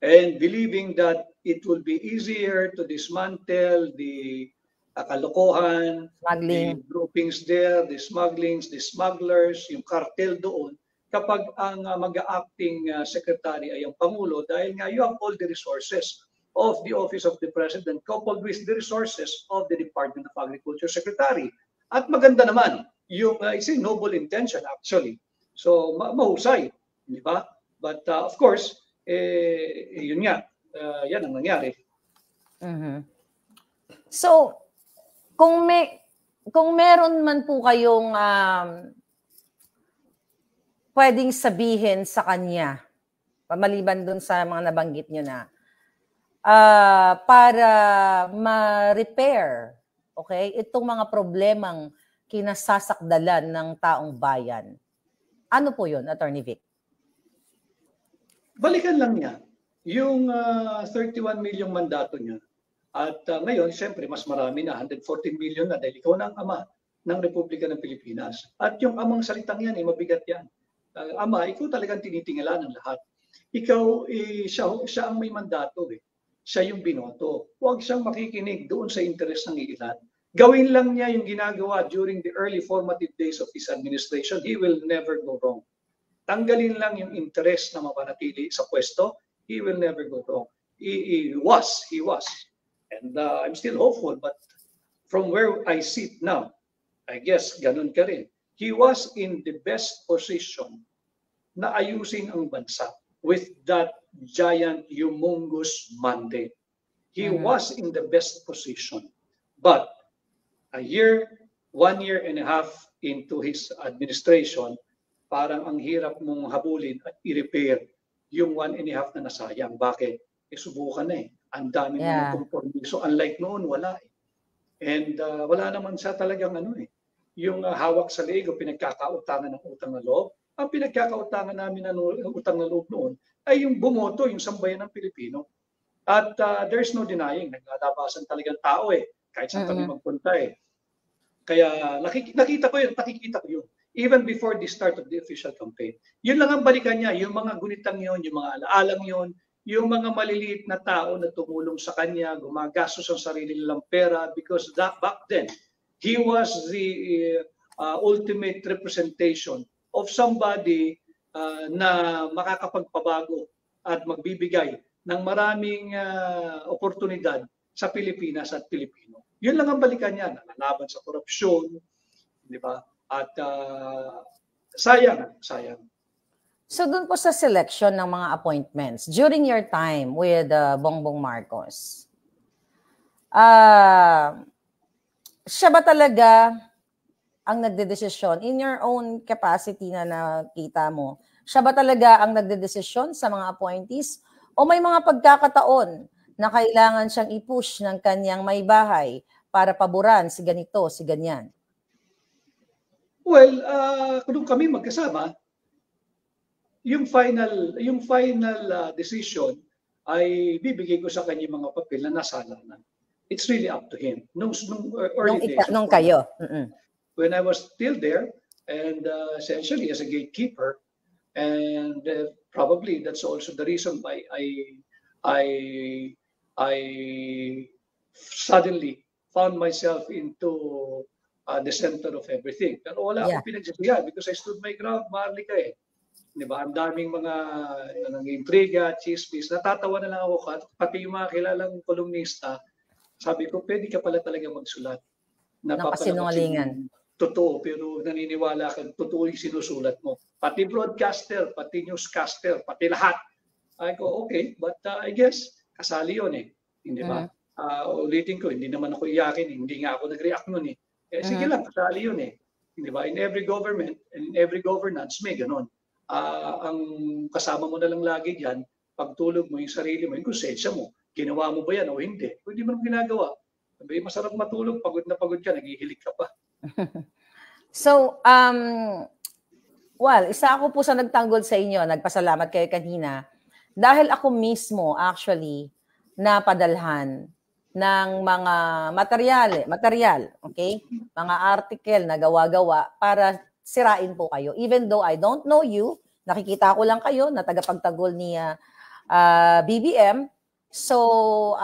And believing that it will be easier to dismantle the kalokohan, the groupings there, the smugglings, the smugglers, yung cartel doon, kapag ang mag-acting secretary ay ang Pangulo, dahil nga you have all the resources of the Office of the President coupled with the resources of the Department of Agriculture Secretary. At maganda naman, yung it's a noble intention actually. So mahusay, di ba? But of course, yun nga, yan ang nangyari. So, kung meron man po kayong pwedeng sabihin sa kanya, pamaliban dun sa mga nabanggit nyo na, para ma-repair, okay, itong mga problemang kinasasakdalan ng taong bayan, ano po yun, Attorney Vic? Balikan lang niya yung 31 million mandato niya. At ngayon, siyempre, mas marami na, 114 million na dahil ikaw na ang ama ng Republika ng Pilipinas. At yung amang salitang yan, mabigat yan. Ama, ikaw talagang tinitingala ng lahat. Ikaw, siya ang may mandato. Siya yung binoto. Huwag siyang makikinig doon sa interes ng ilan. Gawin lang niya yung ginagawa during the early formative days of his administration. He will never go wrong. Tanggalin lang yung interes na mapanatili sa pwesto. He will never go wrong. He was. And I'm still hopeful, but from where I sit now, I guess ganun ka rin. He was in the best position na ayusin ang bansa with that giant, humongous mandate. He was in the best position. But 1 year and a half into his administration, parang ang hirap mong habulin at i-repair yung 1.5 na nasayang. Bakit? Subukan na Ang dami mga kompromiso. Unlike noon, wala And wala naman siya talagang yung hawak sa leeg o pinagkakautangan ng utang na loob. Ang pinagkakautangan namin ng utang na loob noon ay yung bumoto, yung sambayan ng Pilipino. At there's no denying, naglalabasan talagang tao kahit saan kami magpunta Kaya nakikita ko yun. Even before the start of the official campaign. Yun lang ang balikan niya, yung mga gunitang yun, yung mga alaalang yun, yung mga maliliit na tao na tumulong sa kanya, gumagastos ang sarili nilang pera because back then, he was the ultimate representation of somebody na makakapagpabago at magbibigay ng maraming oportunidad sa Pilipinas at Pilipino. Yun lang ang balikan niya, nalalaban sa korupsyon, di ba? At sayang. So doon po sa selection ng mga appointments, during your time with Bongbong Marcos, siya ba talaga ang nagdedesisyon in your own capacity na nakita mo? Siya ba talaga ang nagdedesisyon sa mga appointees? O may mga pagkakataon na kailangan siyang i-push ng kanyang may bahay para paboran si ganito, si ganyan? Well, kung kami magkasama, yung final decision ay bibigay ko sa kanya mga papel na nasala na. It's really up to him. Nung early days. Nung kayo. When I was still there, and essentially as a gatekeeper, and probably that's also the reason why I suddenly found myself into the center of everything. Pero wala akong pinagsisihan because I stood my ground, Marlica Di ba? Ang daming mga intriga, chismis. Natatawa na lang ako, pati yung mga kilalang kolumnista, sabi ko, pwede ka pala talaga magsulat. Napapalabas yung totoo, pero naniniwala ka, totoo yung sinusulat mo. Pati broadcaster, pati newscaster, pati lahat. Ay ko, okay, but I guess, kasali yun eh. Hindi ba? Ulitin ko, hindi naman ako iyakin, hindi nga ako nag-react nun eh. Sige lang, kasali yun eh. Hindi ba? In every government, and in every governance, may ganon. Ang kasama mo na lang lagi diyan, pagtulog mo, yung sarili mo, yung konsensya mo, ginawa mo ba yan o hindi? Kung hindi mo ginagawa, sabi, masarap matulog, pagod na pagod ka, naghihilig ka pa. So, well, isa ako po sa nagtanggol sa inyo, nagpasalamat kayo kanina, dahil ako mismo actually napadalhan ng mga material, okay? Mga article na gawa-gawa para sirain po kayo. Even though I don't know you, nakikita ko lang kayo na tagapagtanggol ni BBM. So,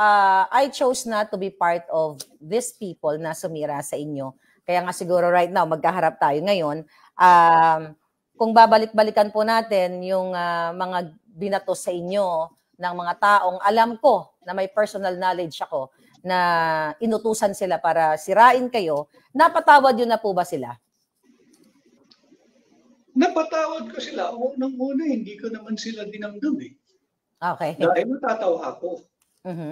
I chose not to be part of these people na sumira sa inyo. Kaya nga siguro right now, magkaharap tayo ngayon. Kung babalik-balikan po natin yung mga binato sa inyo ng mga taong alam ko na may personal knowledge ako na inutusan sila para sirain kayo, napatawad yun na po ba sila? Napatawad ko sila. Unang-una, hindi ko naman sila dinamdam eh. Okay. Dahil natatawa ako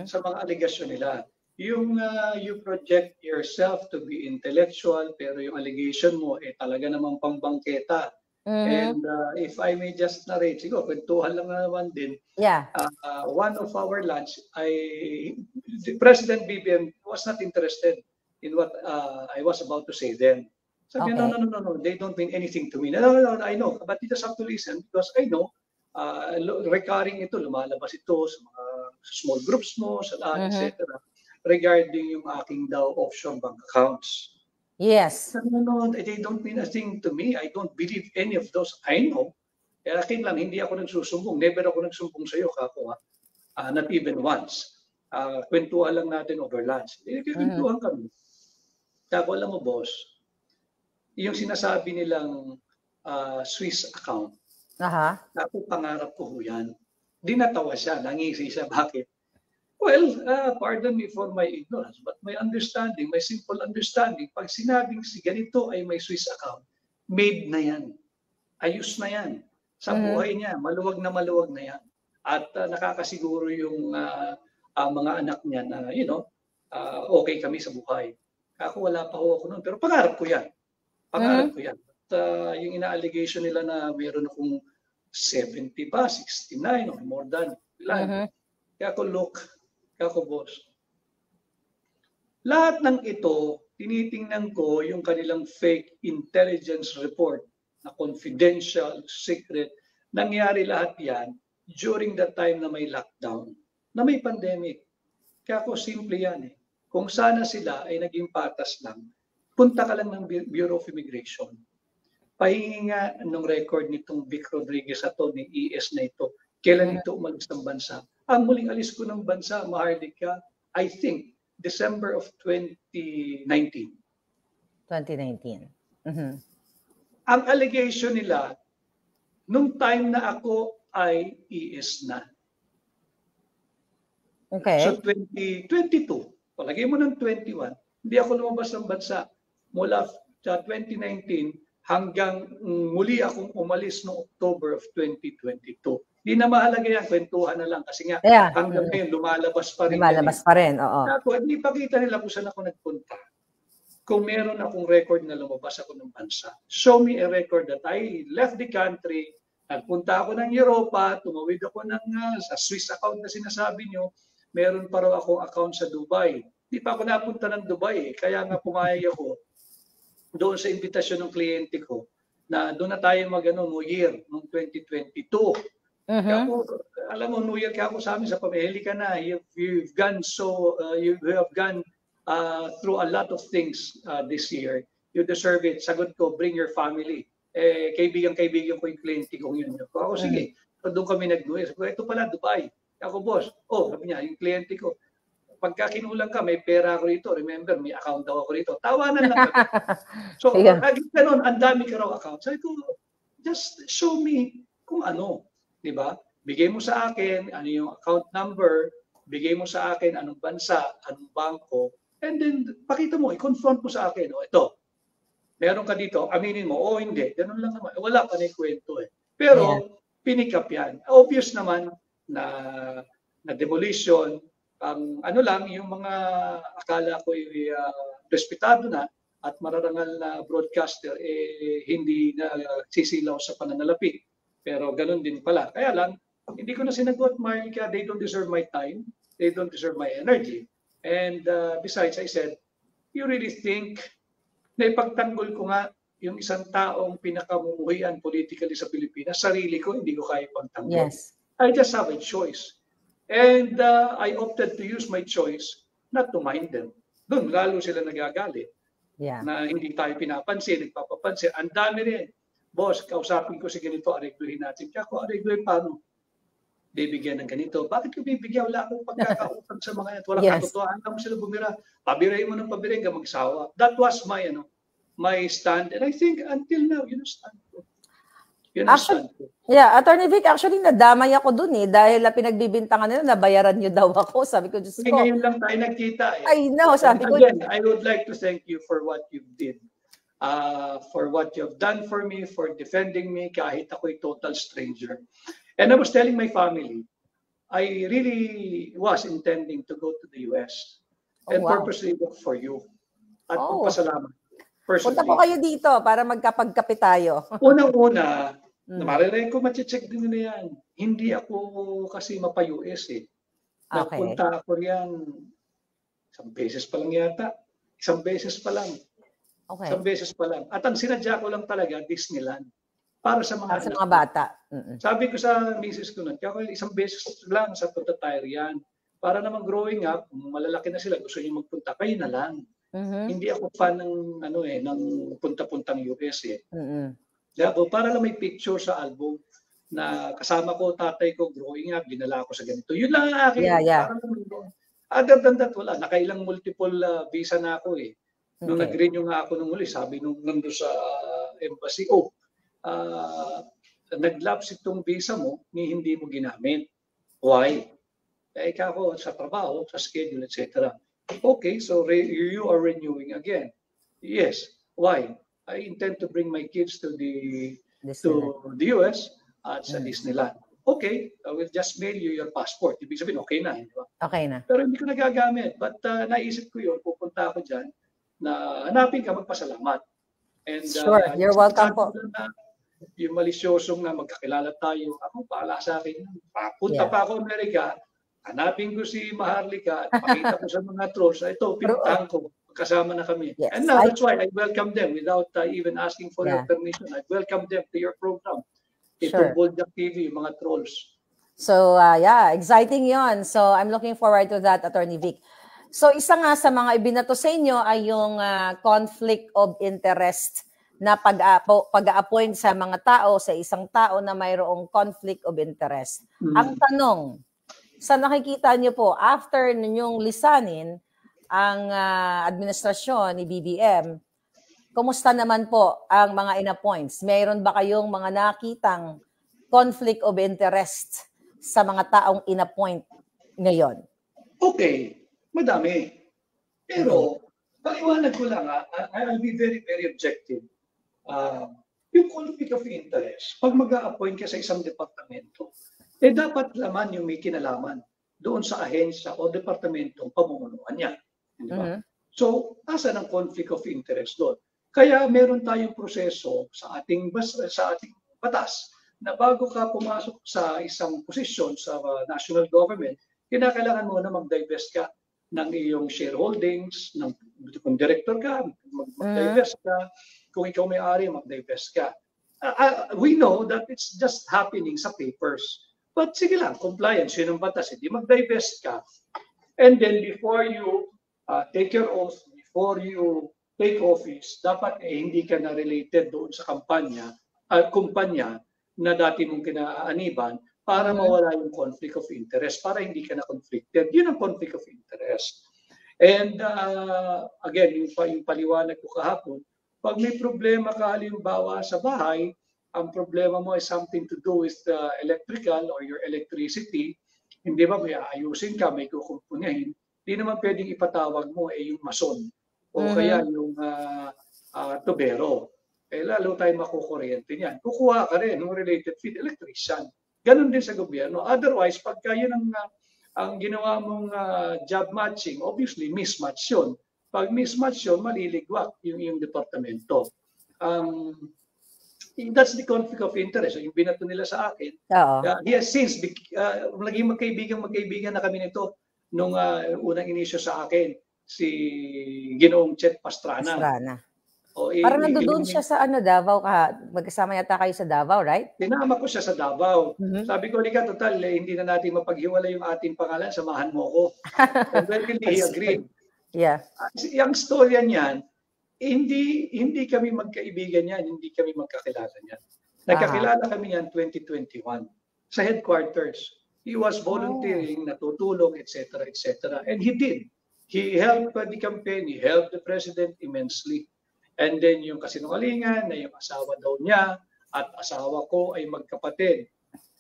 sa mga aligasyon nila. Yung you project yourself to be intellectual, pero yung allegation mo talaga namang pangbangketa. And if I may just narrate, siguro, kwentuhan lang naman din. Yeah. One of our lunch, President BBM was not interested in what I was about to say then. Sabi, no, they don't mean anything to me. No, I know, but you just have to listen because I know, recurring ito, lumalabas ito sa mga small groups mo, sa lahat, etc. Regarding yung aking daw offshore bank accounts. Yes. No, they don't mean a thing to me. I don't believe any of those. I know. Kaya akin lang, hindi ako nagsusumbong. Never ako nagsumbong sa iyo, Kako. Not even once. Kwentuhan lang natin over lunch. Kwentuhan kami. Kako, alam mo, boss, yung sinasabi nilang Swiss account, ako pangarap ko yan. Di natawa siya, nangisi siya. Bakit? Well, pardon me for my ignorance, but my understanding, my simple understanding, pag sinabing si ganito ay may Swiss account, made na yan. Ayos na yan. Sa buhay niya, maluwag na yan. At nakakasiguro yung mga anak niya na, okay kami sa buhay. Ako wala pa ako noon, pero pangarap ko yan. Pangarap ko yan. At yung ina-allegation nila na meron akong 70 pa, 69 or more than. Kaya ako boss. Lahat ng ito, tinitingnan ko yung kanilang fake intelligence report na confidential, secret. Nangyari lahat yan during the time na may lockdown, na may pandemic. Kaya ako simple yan eh. Kung sana sila ay naging patas lang, punta ka lang ng Bureau of Immigration. Pahingi nga ng record nitong Vic Rodriguez ni ES na ito. Kailan ito umalis ng bansa? Ang muling alis ko ng bansa, Mahardika, I think, December of 2019. 2019. Ang allegation nila, nung time na ako ay ES na. Okay. So 2022, palagay mo ng 21, hindi ako lumabas ng bansa. Mula sa 2019 hanggang muli akong umalis noong October of 2022. Di na mahalaga yan, kwentuhan na lang. Kasi nga, hanggang ngayon, lumalabas pa rin. Lumalabas pa rin, oo. Hindi pakita nila kung saan ako nagpunta. Kung meron akong record na lumabas ako ng bansa, show me a record that I left the country, nagpunta ako ng Europa, tumawid ako sa Swiss account na sinasabi nyo, meron pa raw akong account sa Dubai. Di pa ako napunta ng Dubai kaya nga pumayag ako doon sa imbitasyon ng kliyente ko na doon na tayo New Year noong 2022. Kaya ako, alam mo, New Year kaya ako sa amin sa pamilya ka na. You've gone you have gone through a lot of things this year. You deserve it. Sagot ko, bring your family. Kaibigan ko yung kliyente ko yun. Ako, sige. So, doon kami nag-New Year. Ito pala, Dubai. Ako, boss. Sabi niya, yung kliyente ko. Pagka kinulang ka, may pera ako rito. Remember, may account daw ako rito. Tawanan lang kami. So, ganun, ang dami ka raw account. Sabi ko, just show me kung ano, di ba? Bigay mo sa akin ano yung account number, bigay mo sa akin anong bansa, anong bangko, and then pakita mo, i-confront mo sa akin, ito, meron ka dito, aminin mo, hindi, ganun lang naman. Wala pa na kwento eh. Pero, pinick up yan. Obvious naman na demolition, ang ano lang, yung mga akala ko respetado na at mararangal na broadcaster, hindi na sisilaw sa pananalapi. Pero ganun din pala. Kaya lang, hindi ko na sinagot, Marika, they don't deserve my time, they don't deserve my energy. And besides, I said, you really think na ipagtanggol ko nga yung isang taong pinakamumuhian politically sa Pilipinas, sarili ko, hindi ko kaya ipagtanggol. Yes. I just have a choice. And I opted to use my choice not to mind them. Doon, lalo sila nagagalit. Na hindi tayo pinapansin, nagpapapansin. Ang dami rin. Boss, kausapin ko si ganito, aregluhin natin. Kaya kung aregluhin, paano? Bibigyan ng ganito. Bakit ko bibigyan? Wala akong pagkakautang sa mga yan. Wala katotohanan mo sila bumira. Pabirahin mo ng pabirahin ka magsawa. That was my stand. And I think until now, yun ang stand ko. Yeah, Attorney Vic, actually nadamay ako dun dahil pinagbibintangan nila, nabayaran nyo daw ako. Sabi ko, Diyos ko. Ngayon lang tayo nagkita. I know, sabi ko. Again, I would like to thank you for what you did. For what you have done for me, for defending me, kahit ako'y total stranger. And I was telling my family, I really was intending to go to the US and purposely look for you. At magpasalamat. Punta po kayo dito para magkapagkape tayo. Unang-una, marinig ko, mache-check din na yan. Hindi ako kasi mapa-US eh. Napunta ako riyan isang beses pa lang yata. Isang beses pa lang. Isang beses pa lang. At ang sinadya ko lang talaga, Disneyland. Para sa mga bata. Sabi ko sa misis ko nun, kaya isang beses lang sa punta tayo riyan. Para naman growing up, malalaki na sila, gusto niyo magpunta, kayo na lang. Hindi ako fan ng ng punta-puntang US eh. Para lang may picture sa album na kasama ko tatay ko growing up, dinala ko sa ganito. Yun lang ang akin. Other than that, wala. Nakailang multiple visa na ako eh. Nung nag-renew nga ako nung uli, sabi nung nando sa embassy, nag-lapse itong visa mo, hindi mo ginamit. Why? Ikaw ako sa trabaho, sa schedule, etc. Okay, so you are renewing again. Yes. Why? I intend to bring my kids to the US at sa Disneyland. Okay, I will just mail you your passport. Ibig sabihin, okay na. Diba? Okay na. Pero hindi ko nagagamit. But naisip ko yun, pupunta ako dyan, na hanapin ka, magpasalamat. And, sure, you're welcome po. Yung malisyosong na magkakilala tayo, ako, paala sa akin. Punta pa ako Amerika, hanapin ko si Maharlika at pakita ko sa mga trolls, ito, pinuntahan ko, kasama na kami. Yes, and now, that's why I welcome them without even asking for your permission. I welcome them to your program. Itong Boljak TV, yung mga trolls. So, exciting yon. So, I'm looking forward to that, Attorney Vic. So, isa nga sa mga ibinato sa inyo ay yung conflict of interest na pag-a-appoint sa mga tao, sa isang tao na mayroong conflict of interest. Ang tanong, sa nakikita niyo po, after ninyong lisanin ang administrasyon ni BBM, kumusta naman po ang mga in-appoints? Mayroon ba kayong mga nakitang conflict of interest sa mga taong in-appoint ngayon? Okay, madami. Pero, paliwanag ko lang, I'll be very, very objective. Yung conflict of interest, pag mag-a-appoint ka sa isang departamento, dapat laman yung may kinalaman doon sa ahensya o departamentong pamumunuan niya. Diba? So, asan ang conflict of interest doon? Kaya meron tayong proseso sa ating batas na bago ka pumasok sa isang posisyon sa national government, kinakailangan mo na mag-divest ka ng iyong shareholdings, kung director ka, mag-divest ka, kung ikaw may-ari, mag-divest ka. We know that it's just happening sa papers. But sige lang, compliance, yun ang batas, hindi mag-divest ka. And then before you take your oath, before you take office, dapat hindi ka na related doon sa kumpanya na dati mong kinaaniban para mawala yung conflict of interest, para hindi ka na conflicted. Yun ang conflict of interest. And again, yung paliwanag ko kahapon, pag may problema ka halimbawa sa bahay, ang problema mo is something to do with electrical or your electricity, hindi ba may aayusin ka, may kukumpunahin, di naman pwedeng ipatawag mo yung mason o kaya yung tubero. Lalo tayo makukuryente niyan. Kukuha ka rin ng related field, electrician. Ganon din sa gobyerno. Otherwise, pagka yun ang ginawa mong job matching, obviously mismatch yun. Pag mismatch yun, maliligwak yung departamento. That's the conflict of interest. Yung binato nila sa akin. He has since, naging magkaibigan na kami nito nung unang inisyo sa akin, si Ginoong Chet Pastrana. Parang nandoon siya sa Davao ka. Magkasama yata kayo sa Davao, right? Sinama ko siya sa Davao. Sabi ko, Lika, total, hindi na natin mapaghiwala yung ating pangalan, samahan mo ko. And well, he agreed. Yeah. Yung storya niyan, hindi kami magkaibigan yan, hindi kami magkakilala niyan. Nagkakilala kami yan 2021 sa headquarters. He was volunteering, natutulong, etc., etc. And he did. He helped the campaign, he helped the president immensely. And then yung kasinungalingan na yung asawa daw niya at asawa ko ay magkapatid.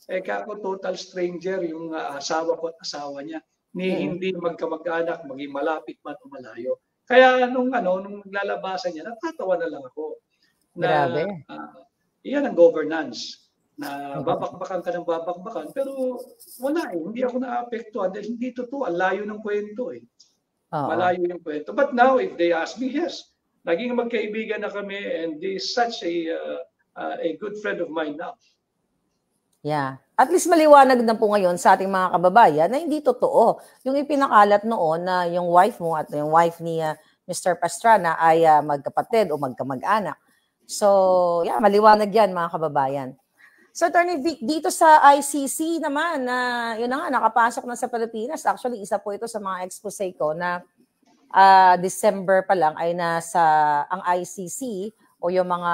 Kako total stranger yung asawa ko at asawa niya. Hindi magkamag-anak, maging malapit man o malayo. Kaya nung lalabasan niya, natatawa na lang ako. Grabe. Iyan ang governance. Na babakbakan ka ng babakbakan, pero wala hindi ako naapektuhan dahil hindi totoo. Ang layo ng kwento Malayo yung kwento. But now, if they ask me, yes, naging magkaibigan na kami and he is such a good friend of mine now. Yeah. At least maliwanag na po ngayon sa ating mga kababayan na hindi totoo. Yung ipinakalat noon na yung wife mo at yung wife ni Mr. Pastrana ay magkapatid o magkamag-anak. So, yeah, maliwanag yan mga kababayan. So, Attorney Vic, dito sa ICC naman, yun na nga, nakapasok na sa Pilipinas. Actually, isa po ito sa mga expose ko na December pa lang ay nasa ang ICC o yung mga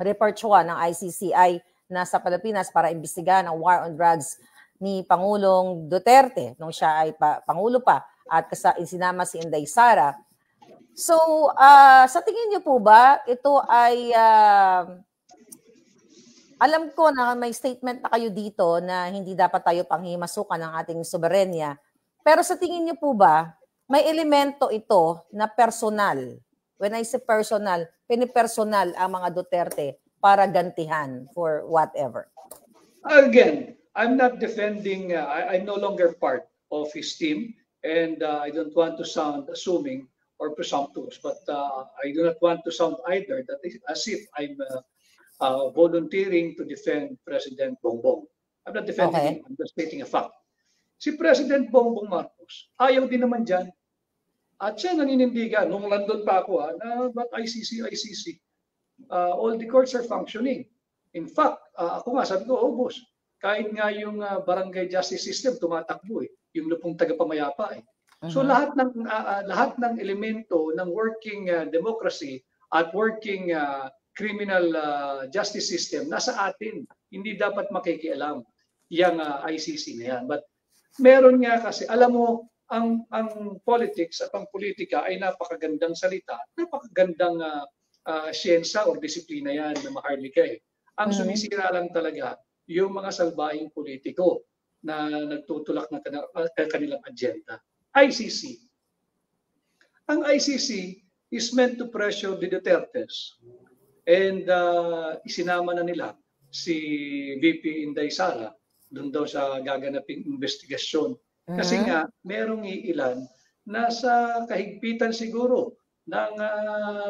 repertoire ng ICC ay nasa Pilipinas para imbestigahan ang war on drugs ni Pangulong Duterte nung siya ay Pangulo pa at sinama si Inday Sara. So, sa tingin niyo po ba, ito ay, alam ko na may statement na kayo dito na hindi dapat tayo panghimasukan ng ating soberenya. Pero sa tingin niyo po ba, may elemento ito na personal? When I say personal, pinipersonal ang mga Duterte para gantihan for whatever. Again, I'm not defending, I'm no longer part of his team and I don't want to sound assuming or presumptuous, but I do not want to sound either that as if I'm volunteering to defend President Bongbong. I'm not defending him, I'm just stating a fact. Si President Bongbong Marcos, ayaw din naman dyan. At siya naninindigan, nung nandun pa ako, na ba't ICC? All the courts are functioning. In fact, ako nga, sabi ko, boss, kahit nga yung barangay justice system tumatakbo yung lupong tagapamayapa So lahat ng elemento ng working democracy at working criminal justice system nasa atin. Hindi dapat makikialam yung ICC na yan. But meron nga kasi, alam mo, ang politics at ang politika ay napakagandang salita, napakagandang siyensa o disiplina yan na maharlika Ang sumisira lang talaga yung mga salbaing politiko na nagtutulak ng kanilang agenda. ICC. Ang ICC is meant to pressure the Dutertes. And isinama na nila si VP Inday Sara doon daw sa gaganaping investigasyon. Kasi nga, merong iilan na sa kahigpitan siguro ng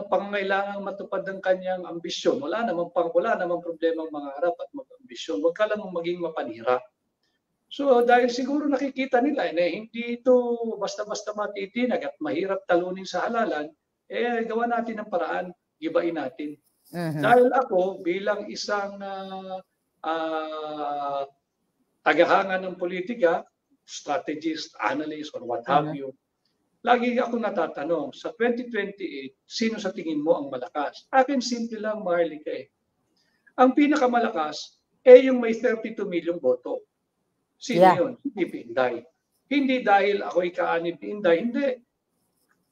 pangangailangang matupad ng kanyang ambisyon. Wala namang problema ang mga harap at mag-ambisyon. Huwag ka lang maging mapanira. So dahil siguro nakikita nila na hindi ito basta-basta matitinag at mahirap talunin sa halalan, gawa natin ng paraan, gibain natin. Dahil ako bilang isang tagahanga ng politika, strategist, analyst, or what have you, lagi ako natatanong, sa 2028, sino sa tingin mo ang malakas? Akin simple lang, Maharlika Ang pinakamalakas yung may 32 milyong boto. Sino yun? VP Inday. Hindi dahil ako ikaanib ni Inday, hindi.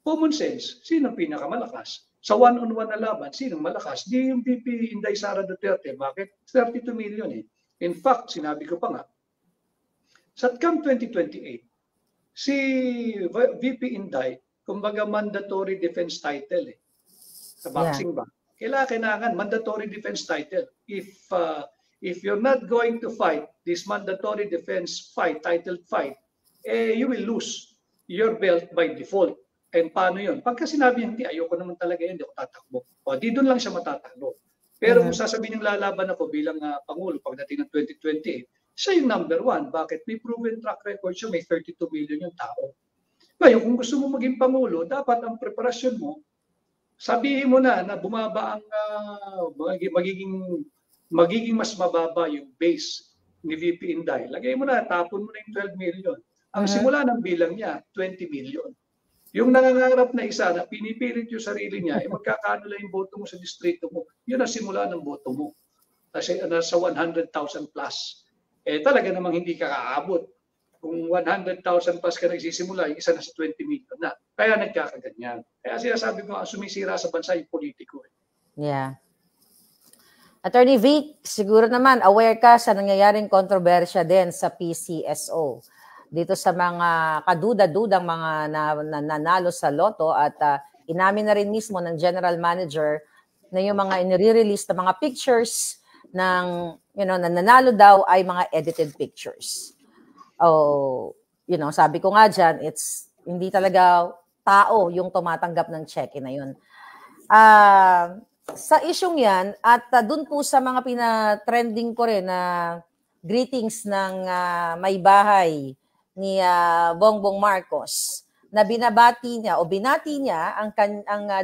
Common sense, sino ang pinakamalakas? Sa one-on-one na laban, sinong malakas? Di yung VP Inday Sara Duterte. Bakit? 32 million eh. In fact, sinabi ko pa nga, sa CAM 2028, si VP Inday, kumbaga mandatory defense title eh. Sa boxing ba? Kailangan mandatory defense title. If you're not going to fight this mandatory defense fight, title fight, you will lose your belt by default. And paano yun? Pagka sinabi hindi, ayoko naman talaga yun, hindi ako tatakbo. O, di doon lang siya matatalo. Pero kung sasabihin yung lalaban ako bilang Pangulo pagdating ng 2028, siya yung number one. Bakit? May proven track record siya, may 32 million yung tao. Ngayon, kung gusto mo maging Pangulo, dapat ang preparasyon mo, sabihin mo na bumaba ang magiging mas mababa yung base ni VP Inday. Lagay mo na, tapon mo na yung 12 million. Ang simula ng bilang niya, 20 million. Yung nangangarap na isa na pinipilit yung sarili niya, magkakano lang yung boto mo sa distrito mo, yun ang simula ng boto mo. Kasi sa 100,000 plus. Talaga namang hindi ka kaabot. Kung 100,000 plus ka nagsisimula, yung isa na sa 20 million na. Kaya nagkakaganyan. Kaya sinasabi ko, ang sumisira sa bansa yung politiko. Yeah. Attorney Vic, siguro naman aware ka sa nangyayaring kontrobersya din sa PCSO. Dito sa mga kaduda-dudang mga nanalo sa loto at inamin na rin mismo ng general manager na yung mga inire-release na mga pictures ng na nanalo daw ay mga edited pictures. Sabi ko nga dyan, it's hindi talaga tao yung tumatanggap ng cheque na yun. Sa isyong yan, at dun po sa mga pina-trending ko rin na greetings ng may bahay ni Bongbong Marcos, na binati niya ang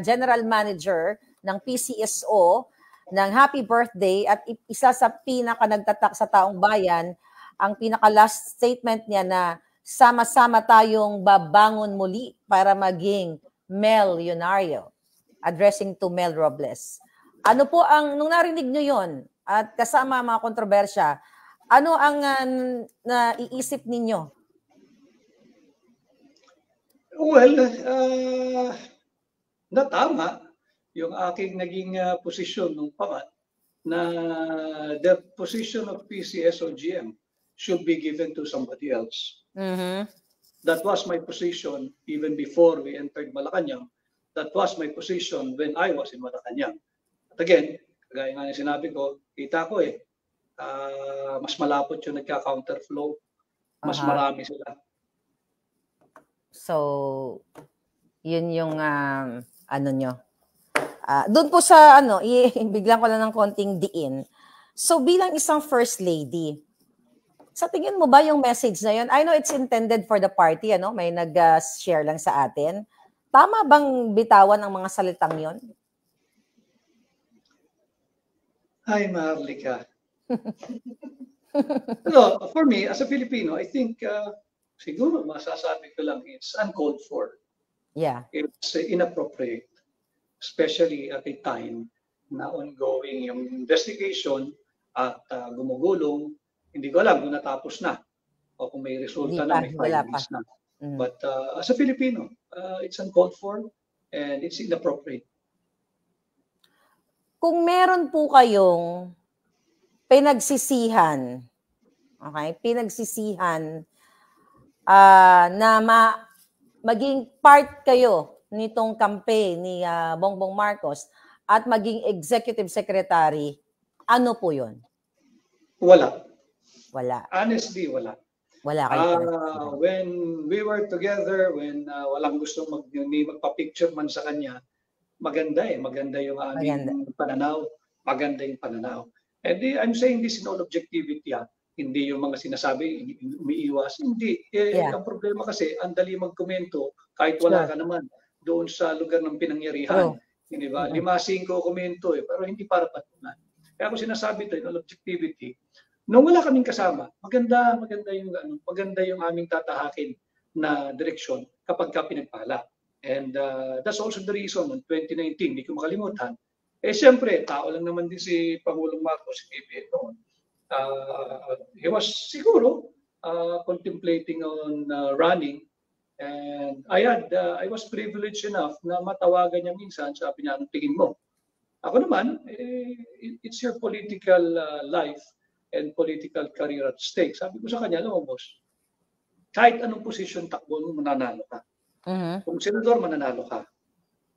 general manager ng PCSO ng happy birthday at isa sa pinaka-nagtatak sa taong bayan, ang pinaka-last statement niya na sama-sama tayong babangon muli para maging milyonaryo, addressing to Mel Robles. Ano po nung narinig niyo yon at kasama mga kontrobersya, ano ang naiisip ninyo? Well, natama yung aking naging posisyon nung pangat na the position of PCSO GM should be given to somebody else. Mm-hmm. That was my position even before we entered Malacanang. That was my position when I was in Malacanang. At again, kagaya nga ng sinabi ko, kita ko mas malapot yung nagka-counterflow. Mas marami sila. So, yun yung nyo. Doon po sa biglang ko lang ng konting diin. So, bilang isang first lady, sa tingin mo ba yung message na yun? I know it's intended for the party, may nag-share lang sa atin. Tama bang bitawan ang mga salitang yun? Hi, Maharlika. No, for me, as a Filipino, I think siguro masasabi ko lang it's uncalled for. Yeah. It's inappropriate, especially at a time na ongoing yung investigation at gumugulong. Hindi ko alam kung natapos na o kung may resulta na, may findings na. But as a Filipino, it's uncalled for and it's inappropriate. Kung meron po kayong pinagsisihan, na maging part kayo nitong campaign ni Bongbong Marcos at maging executive secretary, ano po yun? Wala. Honestly, wala. Wala kayo. When we were together, when walang gustong magpa-picture man sa kanya, maganda yung aming pananaw. Maganda yung pananaw. And I'm saying this in all objectivity. Hindi yung mga sinasabi, umiiwas. Hindi. Ang problema kasi, ang dali magkomento kahit wala ka naman doon sa lugar ng pinangyarihan. Hindi ba? 5-5 komento pero hindi para patunan. Kaya ako sinasabi ito in all objectivity. Nung wala kaming kasama, maganda yung aming tatahakin na direksyon kapag ka pinagpala. And that's also the reason in 2019, hindi ko makalimutan. Siyempre, tao lang naman din si Pangulong Marcos, si PBBM noon. He was siguro contemplating on running And I was privileged enough na matawagan niya minsan, sabi niya, anong tingin mo? Ako naman, it's your political life and political career at stake. Sabi ko sa kanya, alam mo, boss, kahit anong posisyon takbo mo, mananalo ka. Kung senador, mananalo ka.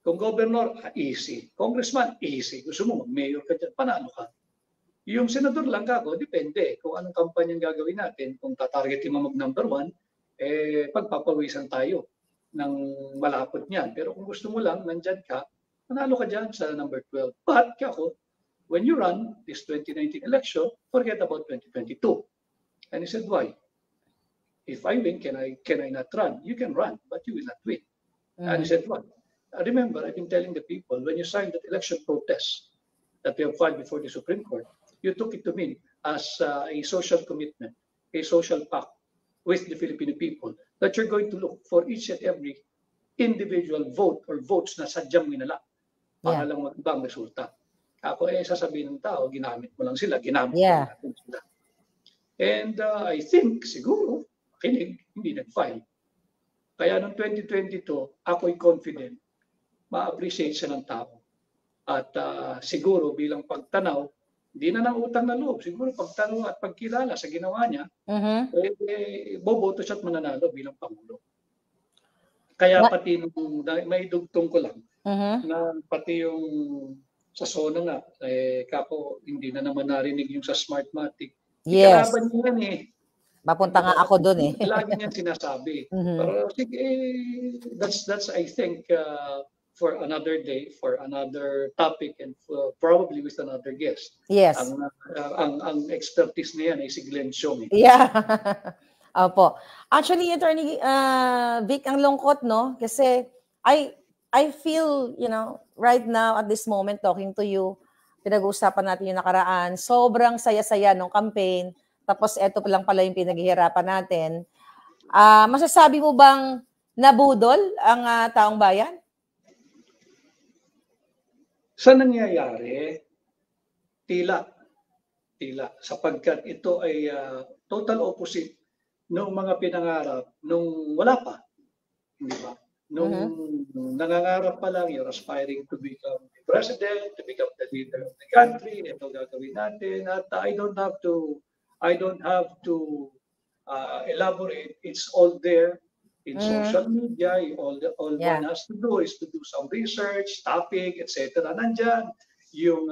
Kung governor, easy. Congressman, easy. Gusto mo, mayor ka dyan, panalo ka. Yung senador lang ako, depende kung anong kampanyang gagawin natin. Kung tatargetin mo mag-number 1, pagpapawisan tayo ng malapot niyan. Pero kung gusto mo lang, nandyan ka, manalo ka dyan sa number 12. But ako, when you run this 2019 election, forget about 2022. And he said, why? If I win, can I not run? You can run, but you will not win. And he said, why? Remember, I've been telling the people, when you signed that election protest that we have filed before the Supreme Court, you took it to mean as a social commitment, a social pact with the Filipino people, that you're going to look for each and every individual vote or votes na sadyang minala para lang mag-ibang resulta. Ako sasabihin ng tao, ginamit mo lang sila, ginamit mo lang natin sila. And I think, siguro, kinig, hindi nag-file. Kaya noong 2022, ako'y confident, ma-appreciate siya ng tao. At siguro bilang pagtanaw, hindi na ng utang na loob. Siguro pagtanong at pagkilala sa ginawa niya, boboto siya at mananalo bilang Pangulo. Kaya pati nung may dugtong ko lang, na pati yung sa SONA nga, kako hindi na naman narinig yung sa Smartmatic. Yes. Ikalaban niya yan eh. Mapunta nga ako dun eh. Lagi niyan sinasabi. Pero sige, that's I think, for another day, for another topic, and probably with another guest. Yes. Ang expertise na yan ay si Glenn Xiong. Yeah. Opo. Actually, Attorney Vic, ang lungkot, no? Kasi I feel, right now at this moment talking to you, pinag-uusapan natin yung nakaraan, sobrang saya-saya ng campaign, tapos eto lang pala yung pinaghihirapan natin. Masasabi mo bang nabudol ang taong bayan? Sa nangyayari, tila, sapagkat ito ay total opposite ng mga pinangarap nung wala pa. Hindi ba? Nung nangangarap pa lang, you're aspiring to become the president, to become the leader of the country, ito gagawin natin. At I don't have to elaborate. It's all there in social media. All one has to do is to do some research, topic, etc. Nandyan yung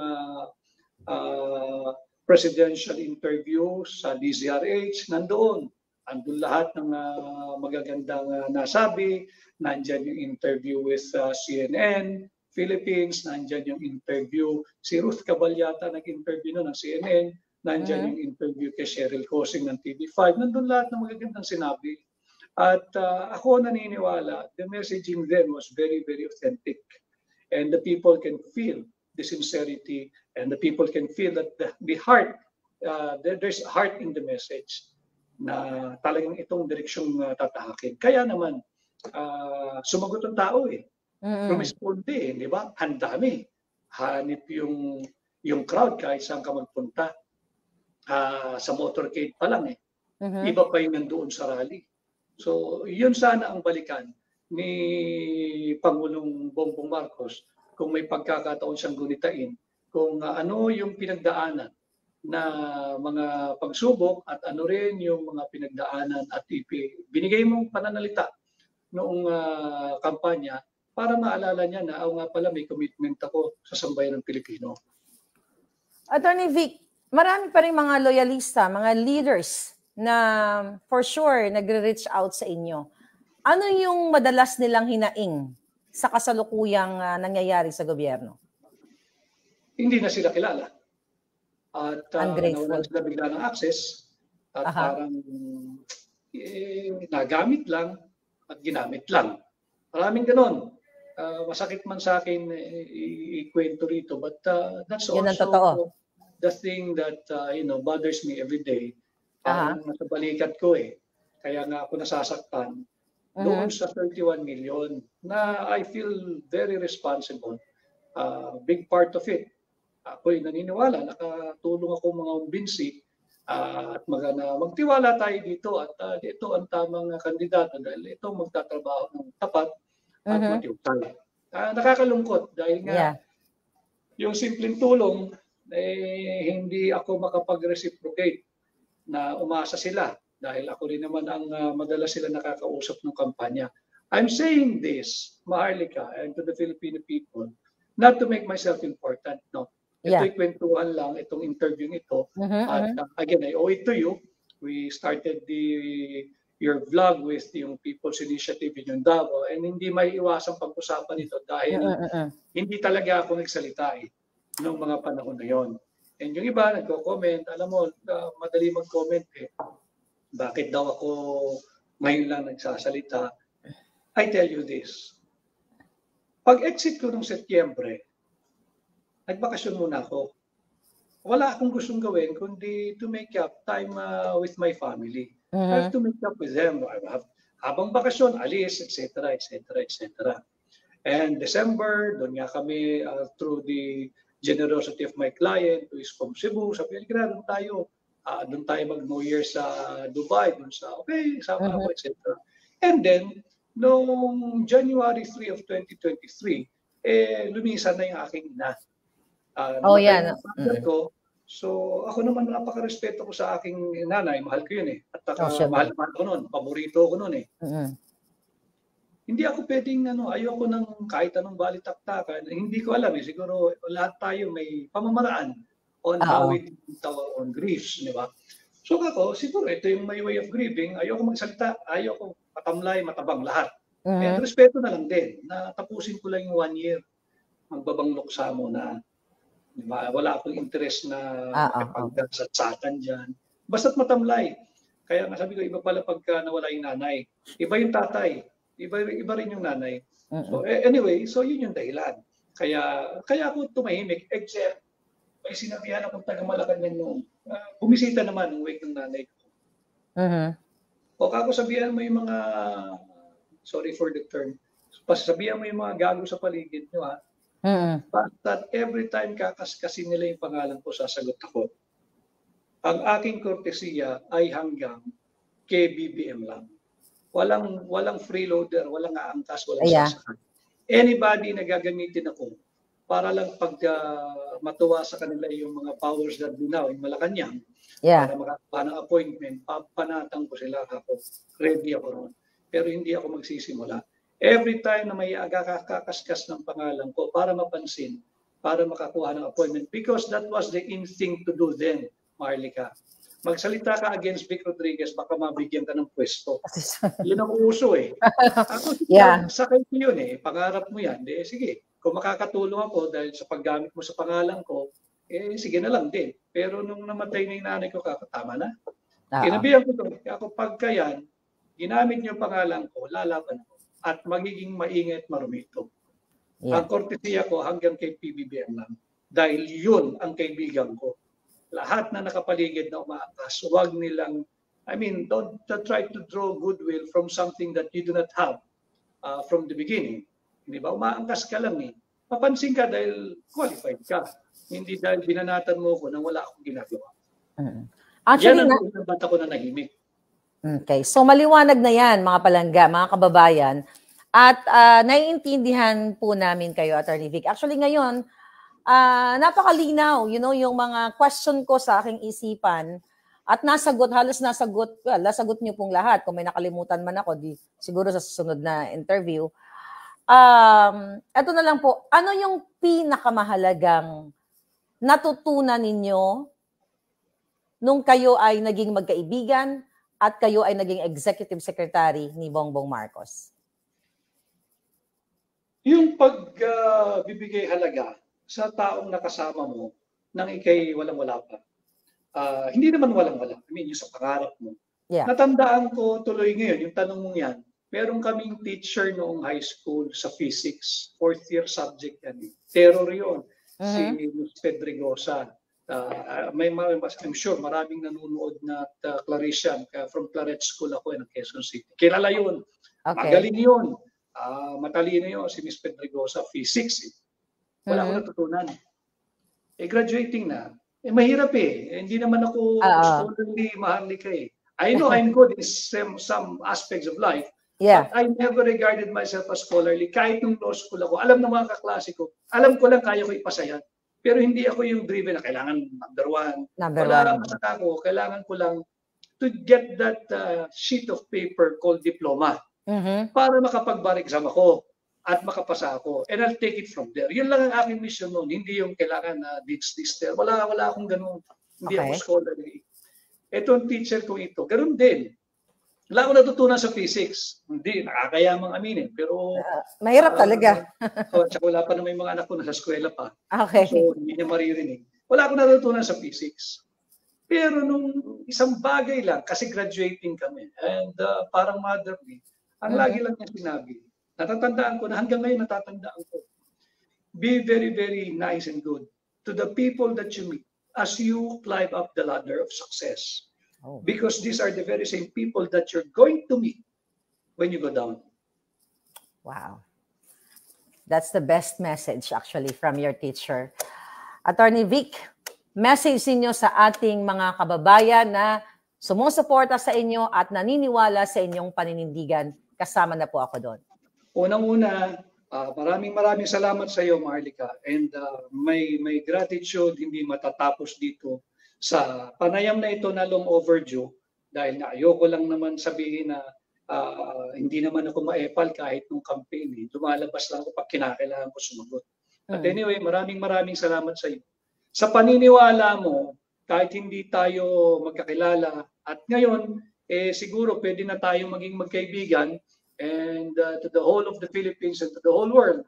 presidential interview sa DZRH, nandoon. Andun lahat ng magagandang nasabi. Nandyan yung interview with CNN Philippines. Nandyan yung interview. Si Ruth Caballata nag-interview ng CNN. Nandyan yung interview kay Cheryl Cosing ng TV5. Nandun lahat ng magagandang sinabi. At ako naniniwala, the messaging then was very, very authentic. And the people can feel the sincerity, and the people can feel that the heart, there's heart in the message na talagang itong direksyong tatahakin. Kaya naman, sumagot ang tao eh. Rumisponde eh, di ba? Ang dami. Hanip yung crowd kahit saan ka magpunta. Sa motorcade pa lang eh. Iba pa yung nandoon sa rally. So, yun sana ang balikan ni Pangulong Bongbong Marcos kung may pagkakataon siyang gunitain kung ano yung pinagdaanan na mga pagsubok at ano rin yung mga pinagdaanan at binigay mong pananalita noong kampanya para maalala niya na nga pala may commitment ako sa sambayan ng Pilipino. Attorney Vic, marami pa rin mga loyalista, mga leaders na for sure nagre-reach out sa inyo. Ano yung madalas nilang hinaing sa kasalukuyang nangyayari sa gobyerno? Hindi na sila kilala. At nawalan sila bigla ng access at parang nagamit lang at ginamit lang. Maraming ganon. Masakit man sa akin ikwento rito, but that's also the thing that bothers me every day. Nasa balikat ko eh. Kaya nga ako nasasaktan doon sa 31 million na I feel very responsible. Big part of it. Ako'y naniniwala, nakatulong ako mga umbinsi At magtiwala tayo dito at ito ang tamang kandidato dahil ito magtatrabaho ng tapat at matiwasay. Nakakalungkot dahil nga yung simpleng tulong hindi ako makapag-reciprocate na umasa sila dahil ako rin naman ang madalas sila nakakausap ng kampanya. I'm saying this, Maharlika, and to the Filipino people, not to make myself important, no. Ito'y kwentuhan lang, itong interview ito. At again, I owe it to you. We started your vlog with yung People's Initiative in yung Davao, and hindi may iwasang pag-usapan ito dahil hindi talaga ako nagsalita noong mga panahon na yon. And yung iba nagko-comment, alam mo, madali mag-comment bakit daw ako ngayon lang nagsasalita. I tell you this. Pag-exit ko noong Setyembre, nagbakasyon muna ako. Wala akong gustong gawin kundi to make up time with my family. I have to make up with them. Habang bakasyon, alis, etc., etc., etc. And December, doon nga kami through the generosity of my client who is from Cebu, sabi niya, doon tayo mag-New Year sa Dubai, doon sa, okay, sama ako, etc. And then, noong January 3 of 2023, lumisan na yung aking ina. So, ako naman napaka-respeto ko sa aking nanay. Mahal ko yun At mahal ko nun. Paborito ko nun Hindi ako pwedeng, ayoko ng kahit anong balitaktakan. Hindi ko alam Siguro lahat tayo may pamamaraan on how we deal our own griefs. Di ba? So ako, siguro ito yung my way of grieving. Ayoko magsalita. Ayoko matamlay, matabang lahat. And respeto na lang din. Tapusin ko lang yung 1 year. Magbabanglok sa mo na diba? Wala akong interest na pagsatsatan dyan. Basta't matamlay. Kaya nga sabi ko, iba pala pagka nawala yung nanay. Iba yung tatay. Iba rin yung nanay. So anyway, so yun yung dahilan. Kaya ako tumahimik. Except, may sinabihan akong taga-Malacanang noon. Bumisita naman ng wake ng nanay ko. O kako sabihan mo yung mga, sorry for the term, pasabihan mo yung mga gago sa paligid nyo But every time kakaskasin nila yung pangalan ko, sasagot ako. Ang aking kortesiya ay hanggang KBBM lang. Walang freeloader, walang aangkas, walang sasakay. Anybody na gagamitin ako para lang pag matuwa sa kanila yung mga powers that be now in Malacanang, para makakuha ng appointment, papanatang ko sila ako. Ready ako ron. Pero hindi ako magsisimula. Every time na may kakaskas ng pangalan ko para mapansin, para makakuha ng appointment. Because that was the instinct to do then, Maharlika. Magsalita ka against Vic Rodriguez, baka mabigyan ka ng pwesto. Yun ang uso Ako, sakay ko yun Pangarap mo yan. Sige, kung makakatulong ako dahil sa paggamit mo sa pangalan ko, sige na lang din. Pero nung namatay na yung nanay ko, tama na. Kinabihan ko ito. Ako pagka yan, ginamit niyo pangalan ko, lalaban ako. At magiging maingay at marumito. Ang kortesiya ko hanggang kay PBBM lang. Dahil yun ang kaibigan ko. Lahat na nakapaligid na umaangkas, huwag nilang, don't try to draw goodwill from something that you do not have from the beginning. Hindi ba? Umaangkas ka lang Papansin ka dahil qualified ka. Hindi dahil binanatan mo ko nang wala akong ginagawa. Actually, yan ang bata ko na nahimik. Okay. So maliwanag na yan, mga palangga, mga kababayan. At naiintindihan po namin kayo, Attorney Vic. Actually ngayon, napakalinaw, yung mga question ko sa aking isipan at halos nasagot niyo pong lahat. Kung may nakalimutan man ako, siguro sa susunod na interview. Ito na lang po, ano yung pinakamahalagang natutunan ninyo nung kayo ay naging magkaibigan at kayo ay naging executive secretary ni Bongbong Marcos? Yung pagbibigay halaga sa taong nakasama mo nang ikay walang-wala pa. Hindi naman walang-wala. Yung sa pangarap mo. Natandaan ko tuloy ngayon, yung tanong mong yan, meron kaming teacher noong high school sa physics, 4th year subject yan. Terror yun. Si Ms. Pedregosa. I'm sure maraming nanonood na Clarician from Claret School ako ng Quezon City. Kilala yun. Magaling yun. Matalino yun si Ms. Pedregosa, physics. Wala akong natutunan. Graduating na, mahirap eh. Hindi naman ako scholarly, Maharlika eh. I know I'm good in some aspects of life, but I never regarded myself as scholarly. Kahit nung law school ako, alam ng mga kaklase ko, alam ko lang kaya ko ipasa yan. Pero hindi ako yung driven na kailangan number one. Wala ako, kailangan ko lang to get that sheet of paper called diploma para makapag-bar exam ako at makapasa ako. And I'll take it from there. Yun lang ang aking mission noon. Hindi yung kailangan na this, there. Wala akong ganun. Hindi ako scholarly. Itong teacher ko ito, ganun din. Wala akong natutunan sa physics. Hindi, nakakayamang aminin. Pero mahirap talaga. Tsaka wala pa na may mga anak ko nasa eskwela pa. Okay. So, hindi niya maririnig. Wala akong natutunan sa physics. Pero nung isang bagay lang, kasi graduating kami, and parang motherly, ang lagi lang niya sinabi, natatandaan ko na hanggang ngayon natatandaan ko, be very, very nice and good to the people that you meet as you climb up the ladder of success. Because these are the very same people that you're going to meet when you go down. Wow. That's the best message actually from your teacher. Attorney Vic, message niyo sa ating mga kababayan na sumusuporta sa inyo at naniniwala sa inyong paninindigan. Kasama na po ako doon. Unang-una, maraming salamat sa iyo, Maharlika. And may gratitude hindi matatapos dito sa panayam na ito na long overdue dahil na ayoko lang naman sabihin na hindi naman ako maepal kahit nung campaign. Lumalabas lang ako pag kinakailangan ko sumagot. But anyway, maraming salamat sa iyo. Sa paniniwala mo, kahit hindi tayo magkakilala at ngayon, siguro pwede na tayong maging magkaibigan and to the whole of the Philippines and to the whole world.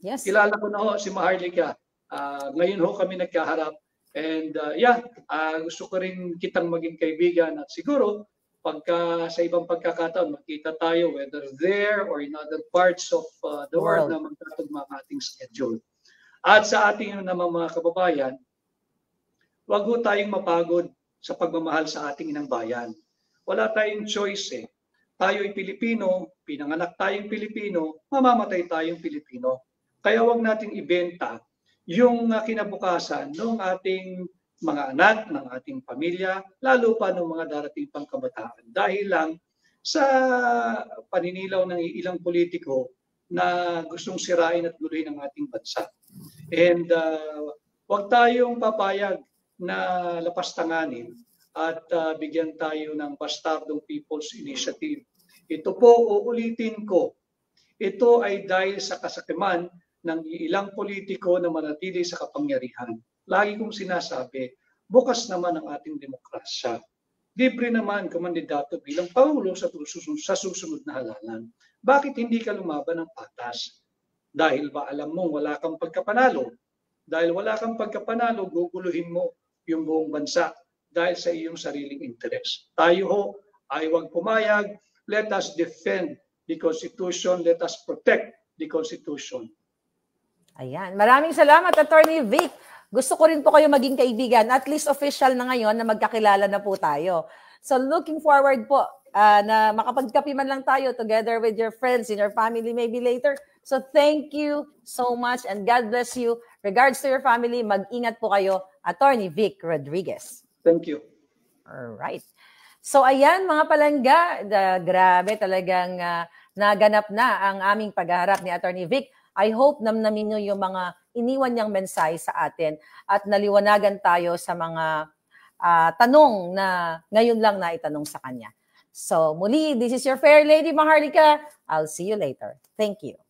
Yes. Kilala ko na ho si Maharlika. Ngayon ho kami nagkaharap. And gusto ko rin kitang maging kaibigan at siguro pagka sa ibang pagkakataon magkita tayo whether there or in other parts of the world na magtatugma ang ating schedule. At sa ating naman mga kababayan, wag ho tayong mapagod sa pagmamahal sa ating inang bayan. Wala tayong choice eh. Tayo'y Pilipino, pinanganak tayong Pilipino, mamamatay tayong Pilipino. Kaya wag nating ibenta yung kinabukasan ng ating mga anak, ng ating pamilya, lalo pa ng mga darating pang kabataan. Dahil lang sa paninilaw ng ilang politiko na gustong sirain at guluhin ang ating bansa. And wag tayong papayag na lapastanganin at bigyan tayo ng bastardong People's Initiative. Ito po, uulitin ko, ito ay dahil sa kasakiman ng ilang politiko na manatili sa kapangyarihan. Lagi kong sinasabi, bukas naman ang ating demokrasya. Libre naman kamandidato bilang Pangulo sa susunod na halalan. Bakit hindi ka lumaban ng patas? Dahil ba alam mong wala kang pagkapanalo? Dahil wala kang pagkapanalo, guguluhin mo yung buong bansa dahil sa iyong sariling interes. Tayo ho ay huwag pumayag. Let us defend the Constitution. Let us protect the Constitution. Ayan. Maraming salamat, Attorney Vic. Gusto ko rin po kayo maging kaibigan. At least official na ngayon na magkakilala na po tayo. So looking forward po na makapagkape man lang tayo together with your friends and your family maybe later. So thank you so much and God bless you. Regards to your family, mag-ingat po kayo. Attorney Vic Rodriguez. Thank you. All right. So ayan mga palangga, grabe talagang naganap na ang aming paghaharap ni Attorney Vic. I hope namnamin nyo yung mga iniwan niyang mensahe sa atin at naliwanagan tayo sa mga tanong na ngayon lang naitanong sa kanya. So muli, this is your fair lady Maharlika. I'll see you later. Thank you.